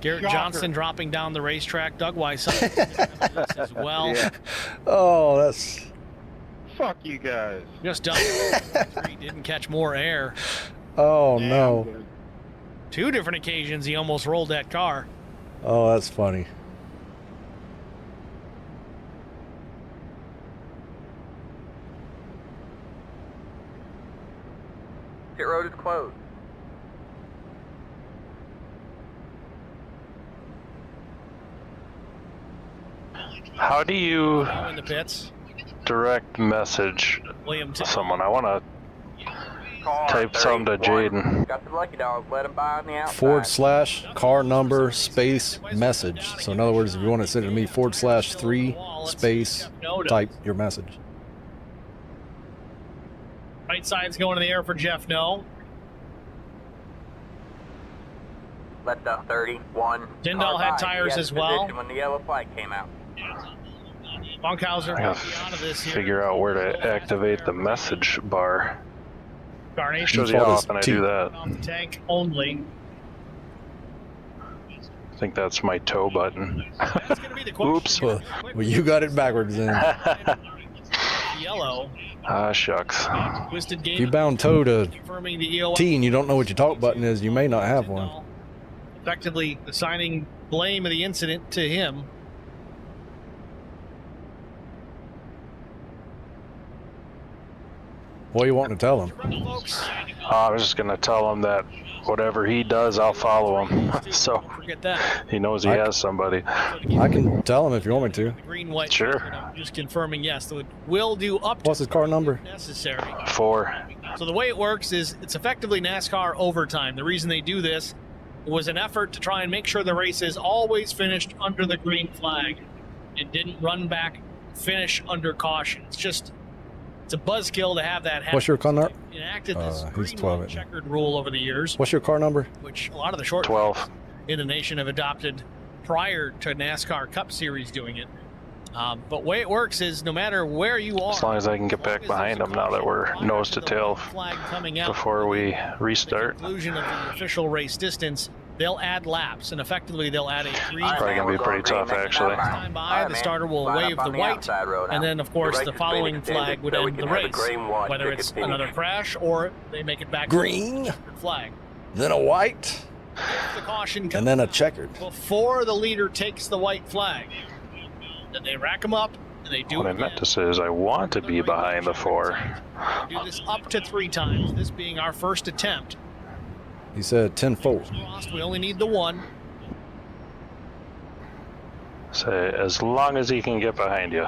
Garrett Johnson dropping down the racetrack. Doug Weiss as well. Yeah. Oh, that's... Fuck you guys. Just done. He didn't catch more air. Oh, no. 2 different occasions he almost rolled that car. Oh, that's funny. Pit road is closed. How do you In the pits. direct message William someone? I want to type something to Jaden. Got the lucky dog. Let him by on the outside. / car number space message. So in other words, if you want to send it to me, / 3 space type your message. Right side's going in the air for Jeff No. Let the 31. Tyndall had tires as well. When the yellow flag came out. Funkhauser I gotta out of this here. figure out where to activate the message bar. Carnation Shows you how often I do that. off the tank only. I think that's my toe button. That's going to be the question. Oops. Well, you got it backwards then. Yellow. Ah, shucks. Twisted game. If you bound toe to Confirming the EOL. T and you don't know what your talk button is, you may not have one. Effectively assigning blame of the incident to him. What are you wanting to tell him? I was just going to tell him that whatever he does, I'll follow him. So Forget that. he knows he has somebody. I can tell him if you want me to. The green white. Sure. I'm just confirming yes. So it will do up to What's his car number? necessary. 4. So the way it works is it's effectively NASCAR overtime. The reason they do this was an effort to try and make sure the race is always finished under the green flag. It didn't run back, finish under caution. It's a buzzkill to have that happen. What's your car number? Enacted this He's green 12, white isn't he? checkered rule over the years, What's your car number? which a lot of the short 12. in the nation have adopted prior to NASCAR Cup Series doing it. But the way it works is no matter where you are, As long as I can get back behind him now that we're nose to tail flag coming out before we the restart. conclusion of the official race distance, they'll add laps, and effectively they'll add a green Probably going to be pretty tough, actually. time by. The starter will wave the white, and then of course the following flag would end the race, whether it's another crash or they make it back Green. to the flag. Then a white. If the caution And then a checkered. before the leader takes the white flag, then they rack them up and they do What I it meant again. to say is I want to be behind the 4. Do this up to 3 times, this being our first attempt. He said 10-4. Crossed, we only need the 1. Say, as long as he can get behind you.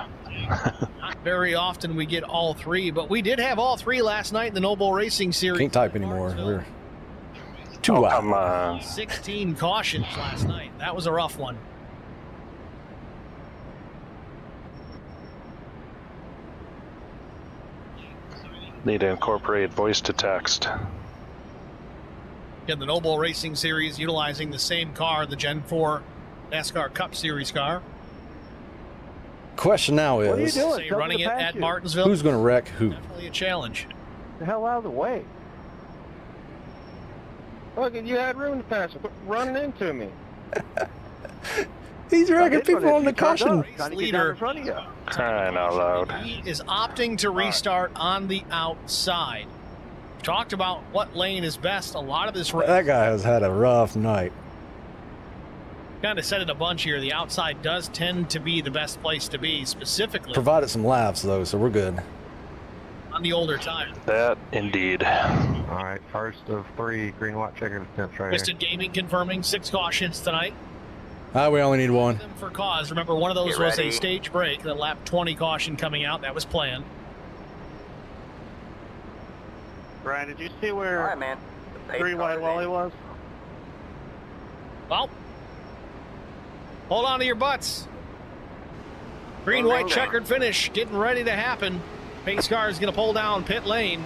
Not very often we get all 3, but we did have all 3 last night in the Noble Racing Series. Can't type anymore. We're too Oh, loud. come on. 16 cautions last night. That was a rough one. Need to incorporate voice to text. Again, the Noble Racing Series utilizing the same car, the Gen 4 NASCAR Cup Series car. Question now What are you is, doing? Say Tell running me it to pass at you. Martinsville. who's going to wreck who? Definitely a challenge. The hell out of the way. Look, you had room to pass. Quit running into me. He's wrecking This one people is on the you turned caution. up, trying to get down in front of you. Crying out loud. He is opting to restart on the outside. Talked about what lane is best. A lot of this race That guy has had a rough night. kind of said it a bunch here. The outside does tend to be the best place to be, specifically Provided some laughs, though, so we're good. on the older tire. That indeed. All right, first of 3 green white checkered attempts right here. Twisted Gaming confirming 6 cautions tonight. We only need 1. Them for cause. Remember, one of those Get was ready. a stage break. The lap 20 caution coming out. That was planned. Brian, did you see All where right, man. 3 white Wally was? Well, hold on to your butts. Green, white, checkered finish getting ready to happen. Pace car is going to pull down pit lane.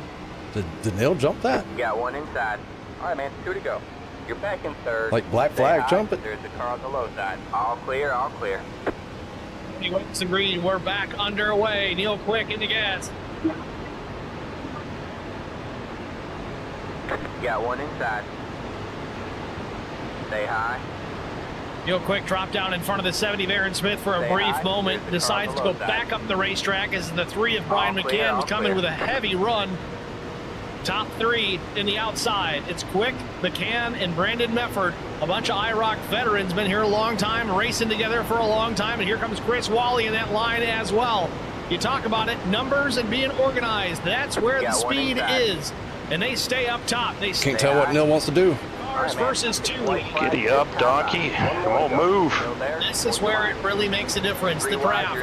Did Neil jump that? You got one inside. All right, man, 2 to go. You're back in third. Like black flag, jump it? There's the car on the low side. All clear, all clear. Whites and green, we're back underway. Neil Quick in the gas. You got one inside. Stay high. Neil Quick dropped down in front of the 70 of Aaron Smith for a brief moment. Decides to go back up the racetrack as the 3 of Brian McCann was coming with a heavy run. Top 3 in the outside. It's Quick, McCann, and Brandon Mefford. A bunch of IROC veterans, been here a long time, racing together for a long time. And here comes Chris Wally in that line as well. You talk about it, numbers and being organized. That's where the speed is. And they stay up top. They Can't tell what Neil wants to do. Cars versus 2. Giddy up, donkey. Come on, move. This is where it really makes a difference. The draft.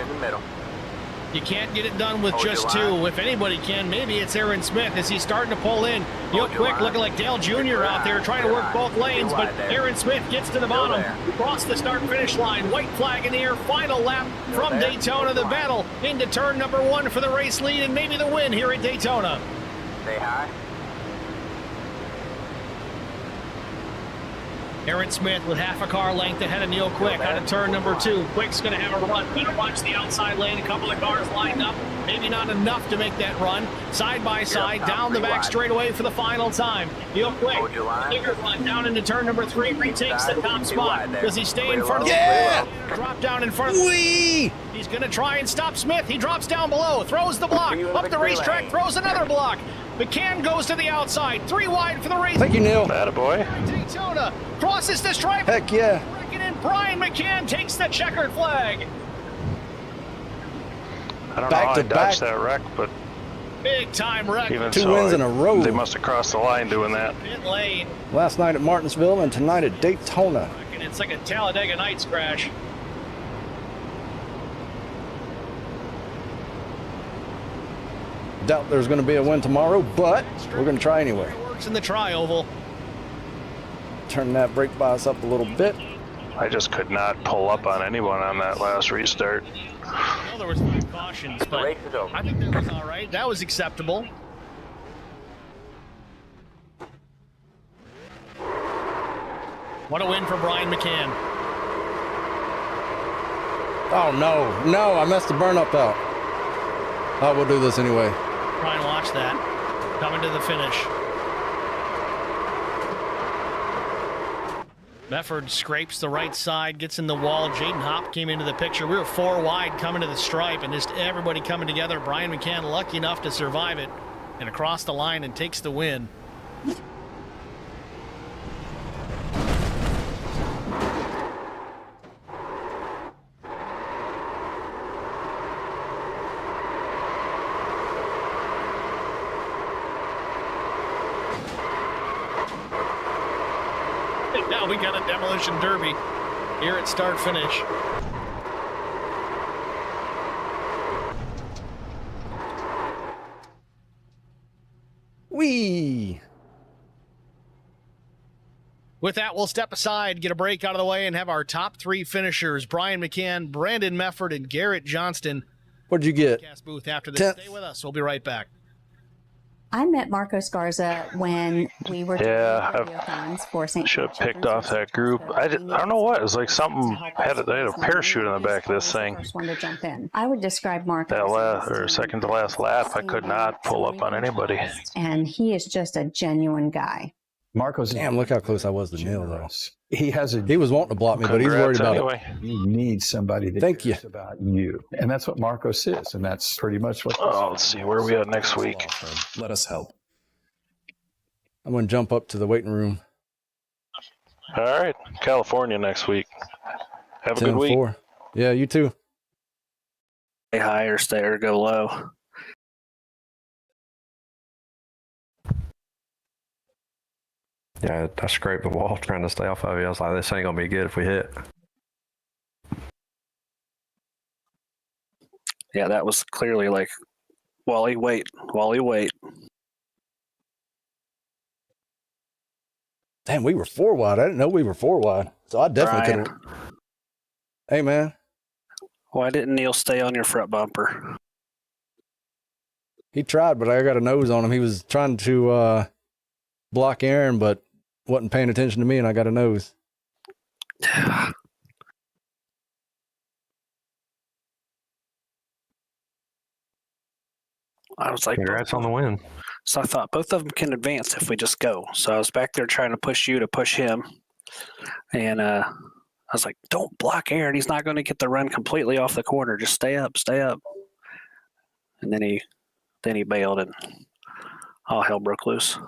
You can't get it done with just 2. If anybody can, maybe it's Aaron Smith as he's starting to pull in. Neil Quick looking like Dale Jr. out there trying to work both lanes, but Aaron Smith gets to the bottom. Across the start-finish line. White flag in the air. Final lap from Daytona. The battle into turn number 1 for the race lead and maybe the win here at Daytona. Stay high. Aaron Smith with half a car length ahead of Neil Quick out of turn number 2. Quick's going to have a run. Better watch the outside lane. A couple of cars lined up. Maybe not enough to make that run. Side by side, down the back straightaway for the final time. Neil Quick, bigger run down into turn number 3. Retakes the top spot. Does he stay in front of the drop down in front of He's going to try and stop Smith. He drops down below, throws the block. Up the racetrack, throws another block. McCann goes to the outside. 3 wide for the race. Thank you, Neil. Attaboy. Daytona crosses the stripe. Heck yeah. And Brian McCann takes the checkered flag. I don't know how I dodged that wreck, but big time wreck. Even 2 wins in a row. They must have crossed the line doing that. Pit lane. Last night at Martinsville and tonight at Daytona. And it's like a Talladega Nights crash. Doubt there's going to be a win tomorrow, but we're going to try anyway. Works in the tri-oval. Turn that brake bias up a little bit. I just could not pull up on anyone on that last restart. Well, there was 5 cautions, but I think that was all right. That was acceptable. What a win for Brian McCann. Oh, no, I messed the burn up out. Oh, we'll do this anyway. Try and watch that. Coming to the finish. Mefford scrapes the right side, gets in the wall. Jaden Hopp came into the picture. We were 4 wide coming to the stripe, and just everybody coming together. Brian McCann lucky enough to survive it and across the line and takes the win. Now we got a demolition derby here at start finish. Whee! With that, we'll step aside, get a break out of the way, and have our top 3 finishers: Brian McCann, Brandon Mefford, and Garrett Johnston. What'd you get? Booth after this. Stay with us. We'll be right back. I met Marco Scarza when we were doing radiothons for St. Should have picked off that group. I don't know what. It was like something they had a parachute on the back of this thing. First one to jump in. I would describe Marco That last or second to last lap, I could not pull up on anybody. And he is just a genuine guy. Marco's damn. Look how close I was to Neil, though. He was wanting to block me, but he's worried about it. You need somebody that cares about you, and that's what Marcos is, and that's pretty much what. Oh, let's see where are we at next week. Let us help. I'm going to jump up to the waiting room. All right, California next week. Have a good week. 10-4. Yeah, you too. Stay high or stay or go low. Yeah, I scraped the wall trying to stay off of it. I was like, this ain't going to be good if we hit. Yeah, that was clearly like, Wally, wait. Wally, wait. Damn, we were 4 wide. I didn't know we were 4 wide. So I definitely could have. Hey, man. Why didn't Neil stay on your front bumper? He tried, but I got a nose on him. He was trying to block Aaron, but wasn't paying attention to me, and I got a nose. I was like, congrats on the win. So I thought both of them can advance if we just go. So I was back there trying to push you to push him. And I was like, don't block Aaron. He's not going to get the run completely off the corner. Just stay up, stay up. And then he bailed and all hell broke loose.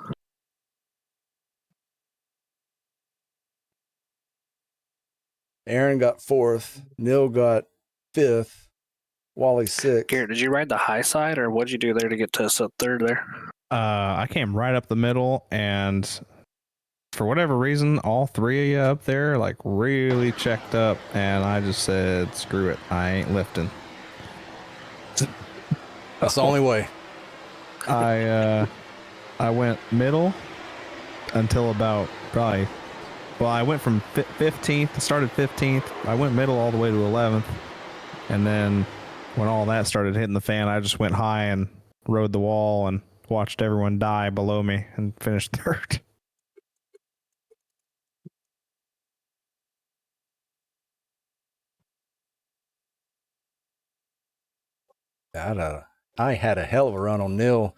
Aaron got 4th. Neil got 5th. Wally 6th. Garrett, did you ride the high side, or what'd you do there to get to us up third there? I came right up the middle, and for whatever reason, all 3 of you up there like really checked up, and I just said, "Screw it, I ain't lifting." That's the only way. I went middle until about probably. Well, I went from 15th, started 15th. I went middle all the way to 11th, and then when all that started hitting the fan, I just went high and rode the wall and watched everyone die below me and finished 3rd. I had a hell of a run on Neil,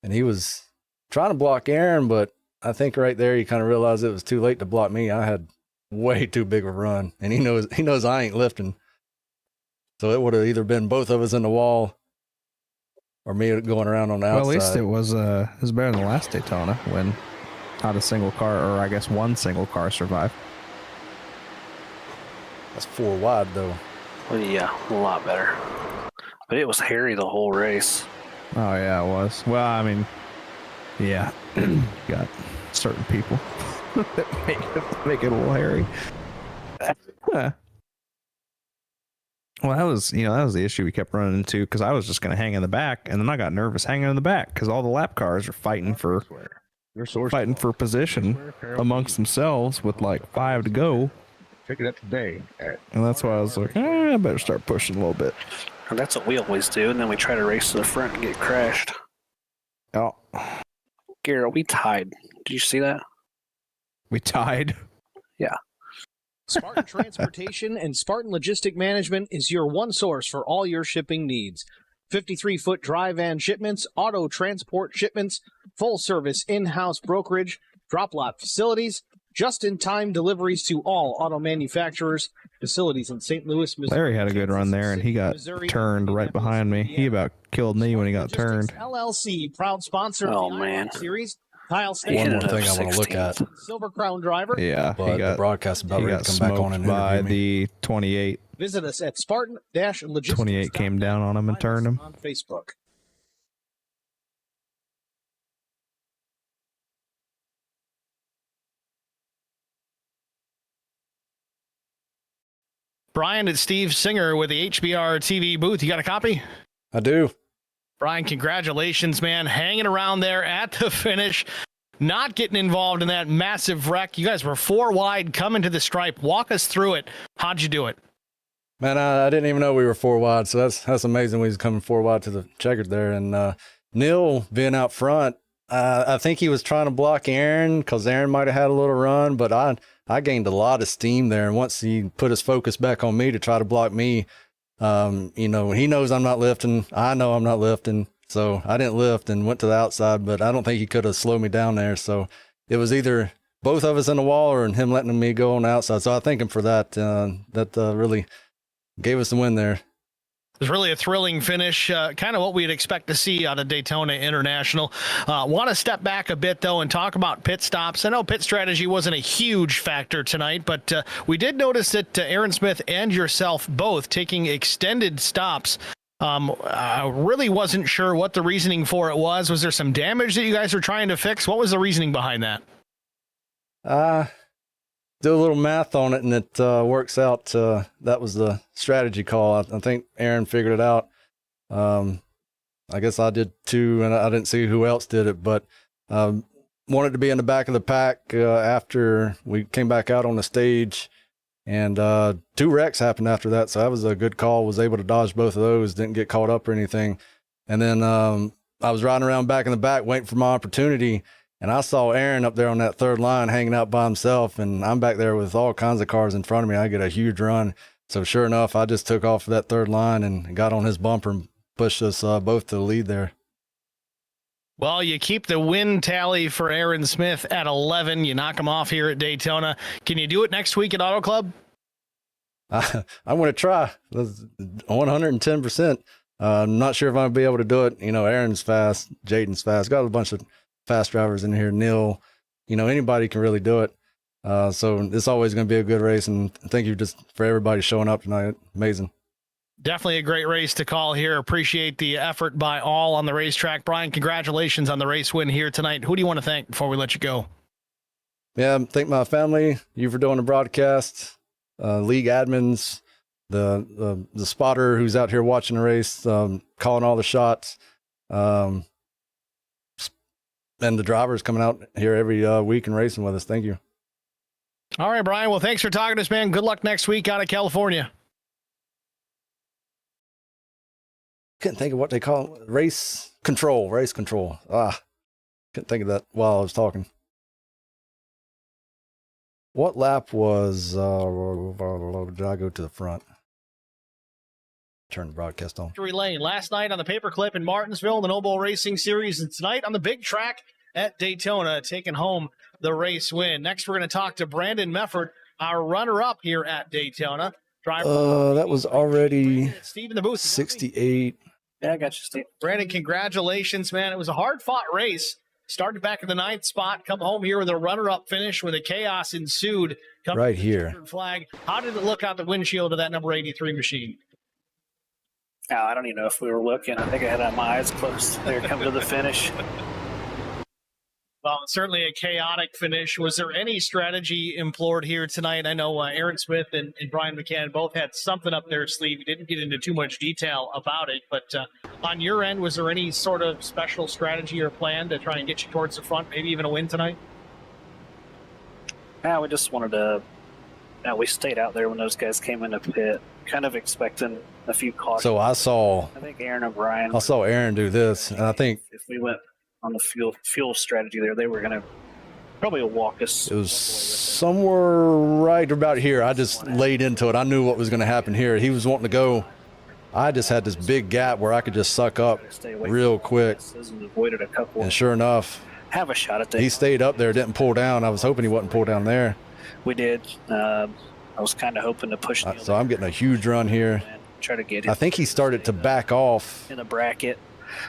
and he was trying to block Aaron, but I think right there he kind of realized it was too late to block me. I had way too big of a run, and he knows I ain't lifting. So it would have either been both of us in the wall or me going around on the outside. Well, at least it was better than the last Daytona when not a single car, or I guess one single car, survived. That's 4 wide though. Well, yeah, a lot better. But it was hairy the whole race. Oh yeah, it was. Well, I mean, yeah, got certain people that make it a little hairy. Well, that was the issue we kept running into, because I was just going to hang in the back, and then I got nervous hanging in the back because all the lap cars are fighting for position amongst themselves with like 5 to go. Pick it up today. And that's why I was like, I better start pushing a little bit. And that's what we always do, and then we try to race to the front and get crashed. Oh, Garrett, we tied. Did you see that? We tied? Yeah. Spartan Transportation and Spartan Logistic Management is your one source for all your shipping needs. 53-foot dry van shipments, auto transport shipments, full-service in-house brokerage, drop-lot facilities, just-in-time deliveries to all auto manufacturers, facilities in St. Louis, Missouri. Larry had a good run there, and he got turned right behind me. He about killed me when he got turned. LLC, proud sponsor of the IROC series. Kyle One more thing I want to look at. Silver Crown driver. Yeah, but the broadcast about ready to come back on and by interview me. the 28. Visit us at Spartan-Logistics. 28 came down on him and turned him. On Facebook. Brian, it's Steve Singer with the HBR TV booth. You got a copy? I do. Brian, congratulations, man. Hanging around there at the finish, not getting involved in that massive wreck. You guys were 4 wide coming to the stripe. Walk us through it. How'd you do it? Man, I didn't even know we were 4 wide, so that's amazing. We was coming 4 wide to the checkered there. And Neil being out front, I think he was trying to block Aaron because Aaron might have had a little run, but I gained a lot of steam there. And once he put his focus back on me to try to block me, he knows I'm not lifting. I know I'm not lifting. So I didn't lift and went to the outside, but I don't think he could have slowed me down there. So it was either both of us in the wall or him letting me go on the outside. So I thank him for that. That really gave us the win there. It was really a thrilling finish, kind of what we'd expect to see out of Daytona International. Want to step back a bit, though, and talk about pit stops. I know pit strategy wasn't a huge factor tonight, but we did notice that Aaron Smith and yourself both taking extended stops. I really wasn't sure what the reasoning for it was. Was there some damage that you guys were trying to fix? What was the reasoning behind that? Do a little math on it, and it works out. That was the strategy call. I think Aaron figured it out. I guess I did too, and I didn't see who else did it. But wanted to be in the back of the pack after we came back out on the stage. And 2 wrecks happened after that, so that was a good call. Was able to dodge both of those, didn't get caught up or anything. And then I was riding around back in the back waiting for my opportunity, and I saw Aaron up there on that 3rd line hanging out by himself, and I'm back there with all kinds of cars in front of me. I get a huge run. So sure enough, I just took off that 3rd line and got on his bumper and pushed us both to the lead there. Well, you keep the win tally for Aaron Smith at 11. You knock him off here at Daytona. Can you do it next week at Auto Club? I'm going to try. 110%. I'm not sure if I'll be able to do it. You know, Aaron's fast. Jaden's fast. Got a bunch of fast drivers in here. Neil, you know, anybody can really do it. So it's always going to be a good race. And thank you just for everybody showing up tonight. Amazing. Definitely a great race to call here. Appreciate the effort by all on the racetrack. Brian, congratulations on the race win here tonight. Who do you want to thank before we let you go? Yeah, thank my family, you for doing the broadcast, league admins, the spotter who's out here watching the race, calling all the shots, and the drivers coming out here every week and racing with us. Thank you. All right, Brian. Well, thanks for talking to us, man. Good luck next week out of California. Couldn't think of what they call it. Race control. Couldn't think of that while I was talking. What lap was, did I go to the front? Turn the broadcast on. Victory Lane last night on the Paperclip in Martinsville, the No Bull Racing Series, and tonight on the big track at Daytona, taking home the race win. Next, we're going to talk to Brandon Mefford, our runner-up here at Daytona. That was already Steve in the booth. 68. Yeah, I got you, Steve. Brandon, congratulations, man. It was a hard-fought race. Started back in the 9th spot, come home here with a runner-up finish with a chaos ensued. Right here. Flag. How did it look out the windshield of that number 83 machine? Oh, I don't even know if we were looking. I think I had my eyes closed there coming to the finish. Well, certainly a chaotic finish. Was there any strategy employed here tonight? I know Aaron Smith and Brian McCann both had something up their sleeve. You didn't get into too much detail about it, but on your end, was there any sort of special strategy or plan to try and get you towards the front, maybe even a win tonight? Yeah, we just wanted to. We stayed out there when those guys came in the pit, kind of expecting a few cautions. So I think Aaron and Brian. I saw Aaron do this, and I think if we went on the fuel strategy there, they were going to probably walk us. It was somewhere right about here. I just laid into it. I knew what was going to happen here. He was wanting to go. I just had this big gap where I could just suck up real quick. Avoided a couple. And sure enough, have a shot at that. He stayed up there, didn't pull down. I was hoping he wouldn't pull down there. We did. I was kind of hoping to push. So I'm getting a huge run here. Try to get him. I think he started to back off in the bracket.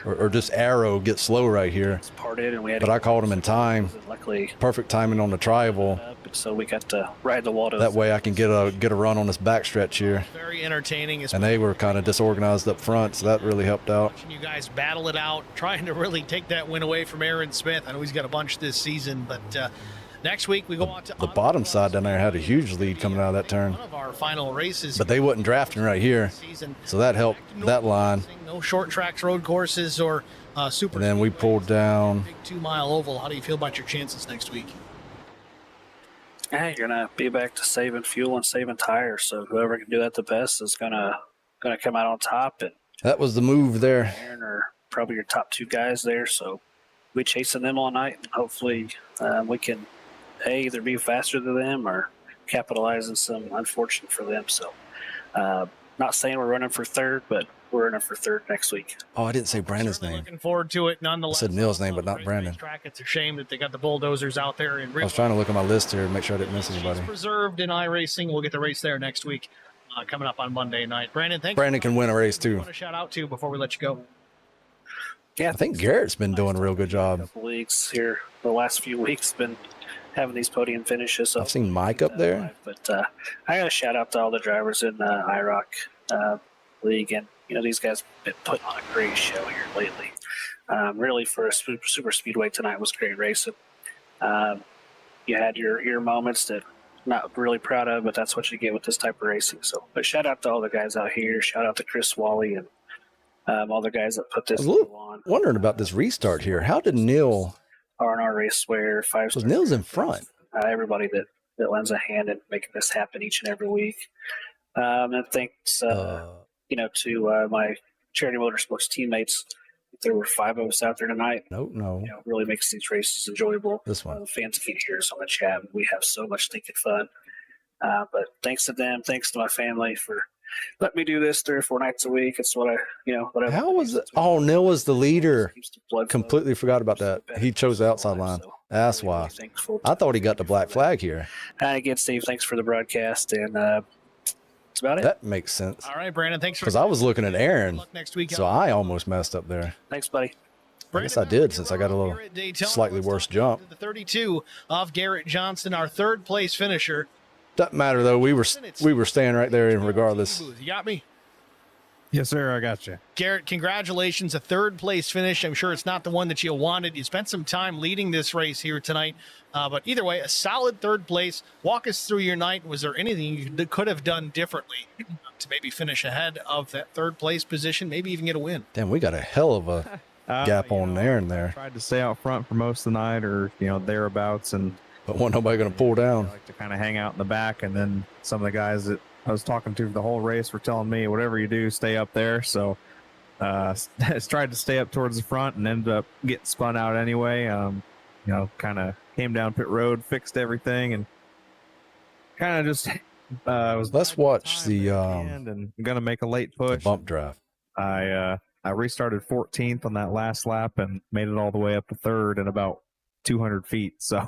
Or just arrow, get slow right here. But I called him in time. Luckily, perfect timing on the tri-oval. So we got to ride the wall. That way I can get a run on this backstretch here. Very entertaining. And they were kind of disorganized up front, so that really helped out. Watching you guys battle it out, trying to really take that win away from Aaron Smith. I know he's got a bunch this season, but next week we go on to the bottom side down there had a huge lead coming out of that turn. One of our final races. But they wasn't drafting right here, so that helped that line. No short tracks, road courses, or super. And then we pulled down. Big 2-mile oval. How do you feel about your chances next week? Hey, you're gonna be back to saving fuel and saving tires. So whoever can do that the best is gonna come out on top. And that was the move there. Aaron are probably your top 2 guys there. So we chasing them all night, and hopefully we can either be faster than them or capitalize on some unfortunate for them. So not saying we're running for 3rd, but we're running for 3rd next week. Oh, I didn't say Brandon's name. Looking forward to it nonetheless. I said Neil's name, but not Brandon. It's a shame that they got the bulldozers out there. And I was trying to look at my list here and make sure I didn't miss anybody. Preserved in iRacing. We'll get the race there next week coming up on Monday night. Brandon, thank you. Brandon can win a race too. I want to shout out to before we let you go. Yeah, I think Garrett's been doing a real good job. Leagues here the last few weeks been having these podium finishes. I've seen Mike up there. But I got to shout out to all the drivers in the IROC league. And, these guys have been putting on a great show here lately. Really, for a super speedway tonight was great racing. You had your moments that I'm not really proud of, but that's what you get with this type of racing. So, but shout out to all the guys out here. Shout out to Chris Wally and all the guys that put this on. Wondering about this restart here. How did Neil R&R race where Was Nils in front? Everybody that lends a hand in making this happen each and every week. And thanks, to my Charity Motorsports teammates. There were 5 of us out there tonight. No. Really makes these races enjoyable. This one. Fans, if you hear us on the chat, we have so much stinking fun. But thanks to them, thanks to my family for letting me do this 3 or 4 nights a week. It's what I. How was it? Oh, Nil was the leader. Completely forgot about that. He chose the outside line. That's why. I thought he got the black flag here. And again, Steve, thanks for the broadcast, and that's about it. That makes sense. All right, Brandon, thanks for. Because I was looking at Aaron, next week. so I almost messed up there. Thanks, buddy. I guess I did, since I got a little slightly worse jump. The 32 of Garrett Johnston, our 3rd place finisher. Doesn't matter though. We were staying right there regardless. You got me? Yes, sir. I got you. Garrett, congratulations. A 3rd place finish. I'm sure it's not the one that you wanted. You spent some time leading this race here tonight. But either way, a solid 3rd place. Walk us through your night. Was there anything you could have done differently to maybe finish ahead of that 3rd place position, maybe even get a win? Damn, we got a hell of a gap on Aaron there. Tried to stay out front for most of the night, or thereabouts, but wasn't nobody going to pull down. I like to kind of hang out in the back, and then some of the guys that I was talking to the whole race were telling me, whatever you do, stay up there. So tried to stay up towards the front and ended up getting spun out anyway. Kind of came down pit road, fixed everything, and kind of just let's watch the and I'm gonna make a late push bump drive. I restarted 14th on that last lap and made it all the way up to 3rd in about 200 feet. So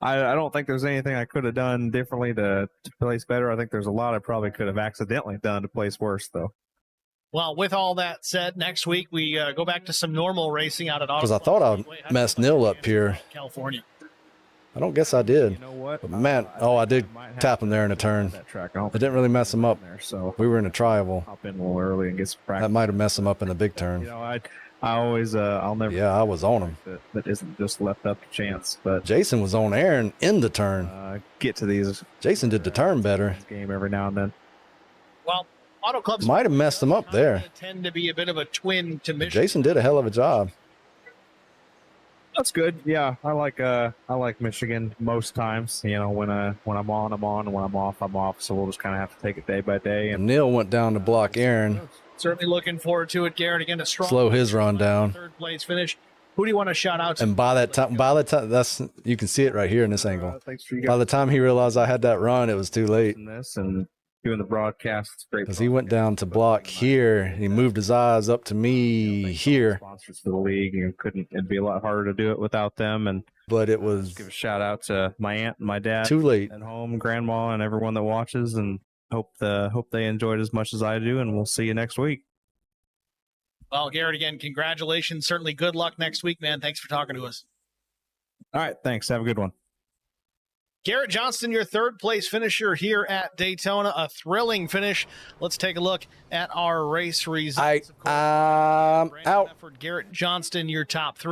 I don't think there's anything I could have done differently to place better. I think there's a lot I probably could have accidentally done to place worse, though. Well, with all that said, next week we go back to some normal racing out at Auto. Because I thought I messed Nil up here. California. I don't guess I did. You know what? But man, I did tap him there in a turn. I didn't really mess him up. There, so we were in a tri-oval. Hop in a little early and get some practice. That might have messed him up in a big turn. I always, I'll never. Yeah, I was on him. That isn't just left up to chance. But Jason was on Aaron in the turn. Get to these. Jason did the turn better. Game every now and then. Well, auto clubs might have messed him up there. Tend to be a bit of a twin to Michigan. Jason did a hell of a job. That's good. Yeah, I like Michigan most times. When I'm on, I'm on, and when I'm off. So we'll just kind of have to take it day by day. And Neil went down to block Aaron. Certainly looking forward to it, Garrett. Again, a strong slow his run down. 3rd place finish. Who do you want to shout out to? And by the time that's you can see it right here in this angle. By the time he realized I had that run, it was too late. And doing the broadcast, it's great. Because he went down to block here. He moved his eyes up to me here. Sponsors for the league, it'd be a lot harder to do it without them. But it was. Give a shout out to my aunt and my dad. Too late at home, grandma, and everyone that watches, and hope they enjoyed as much as I do. And we'll see you next week. Well, Garrett, again, congratulations. Certainly, good luck next week, man. Thanks for talking to us. All right, thanks. Have a good one. Garrett Johnston, your 3rd place finisher here at Daytona. A thrilling finish. Let's take a look at our race results. I'm out. Garrett Johnston, your top 3.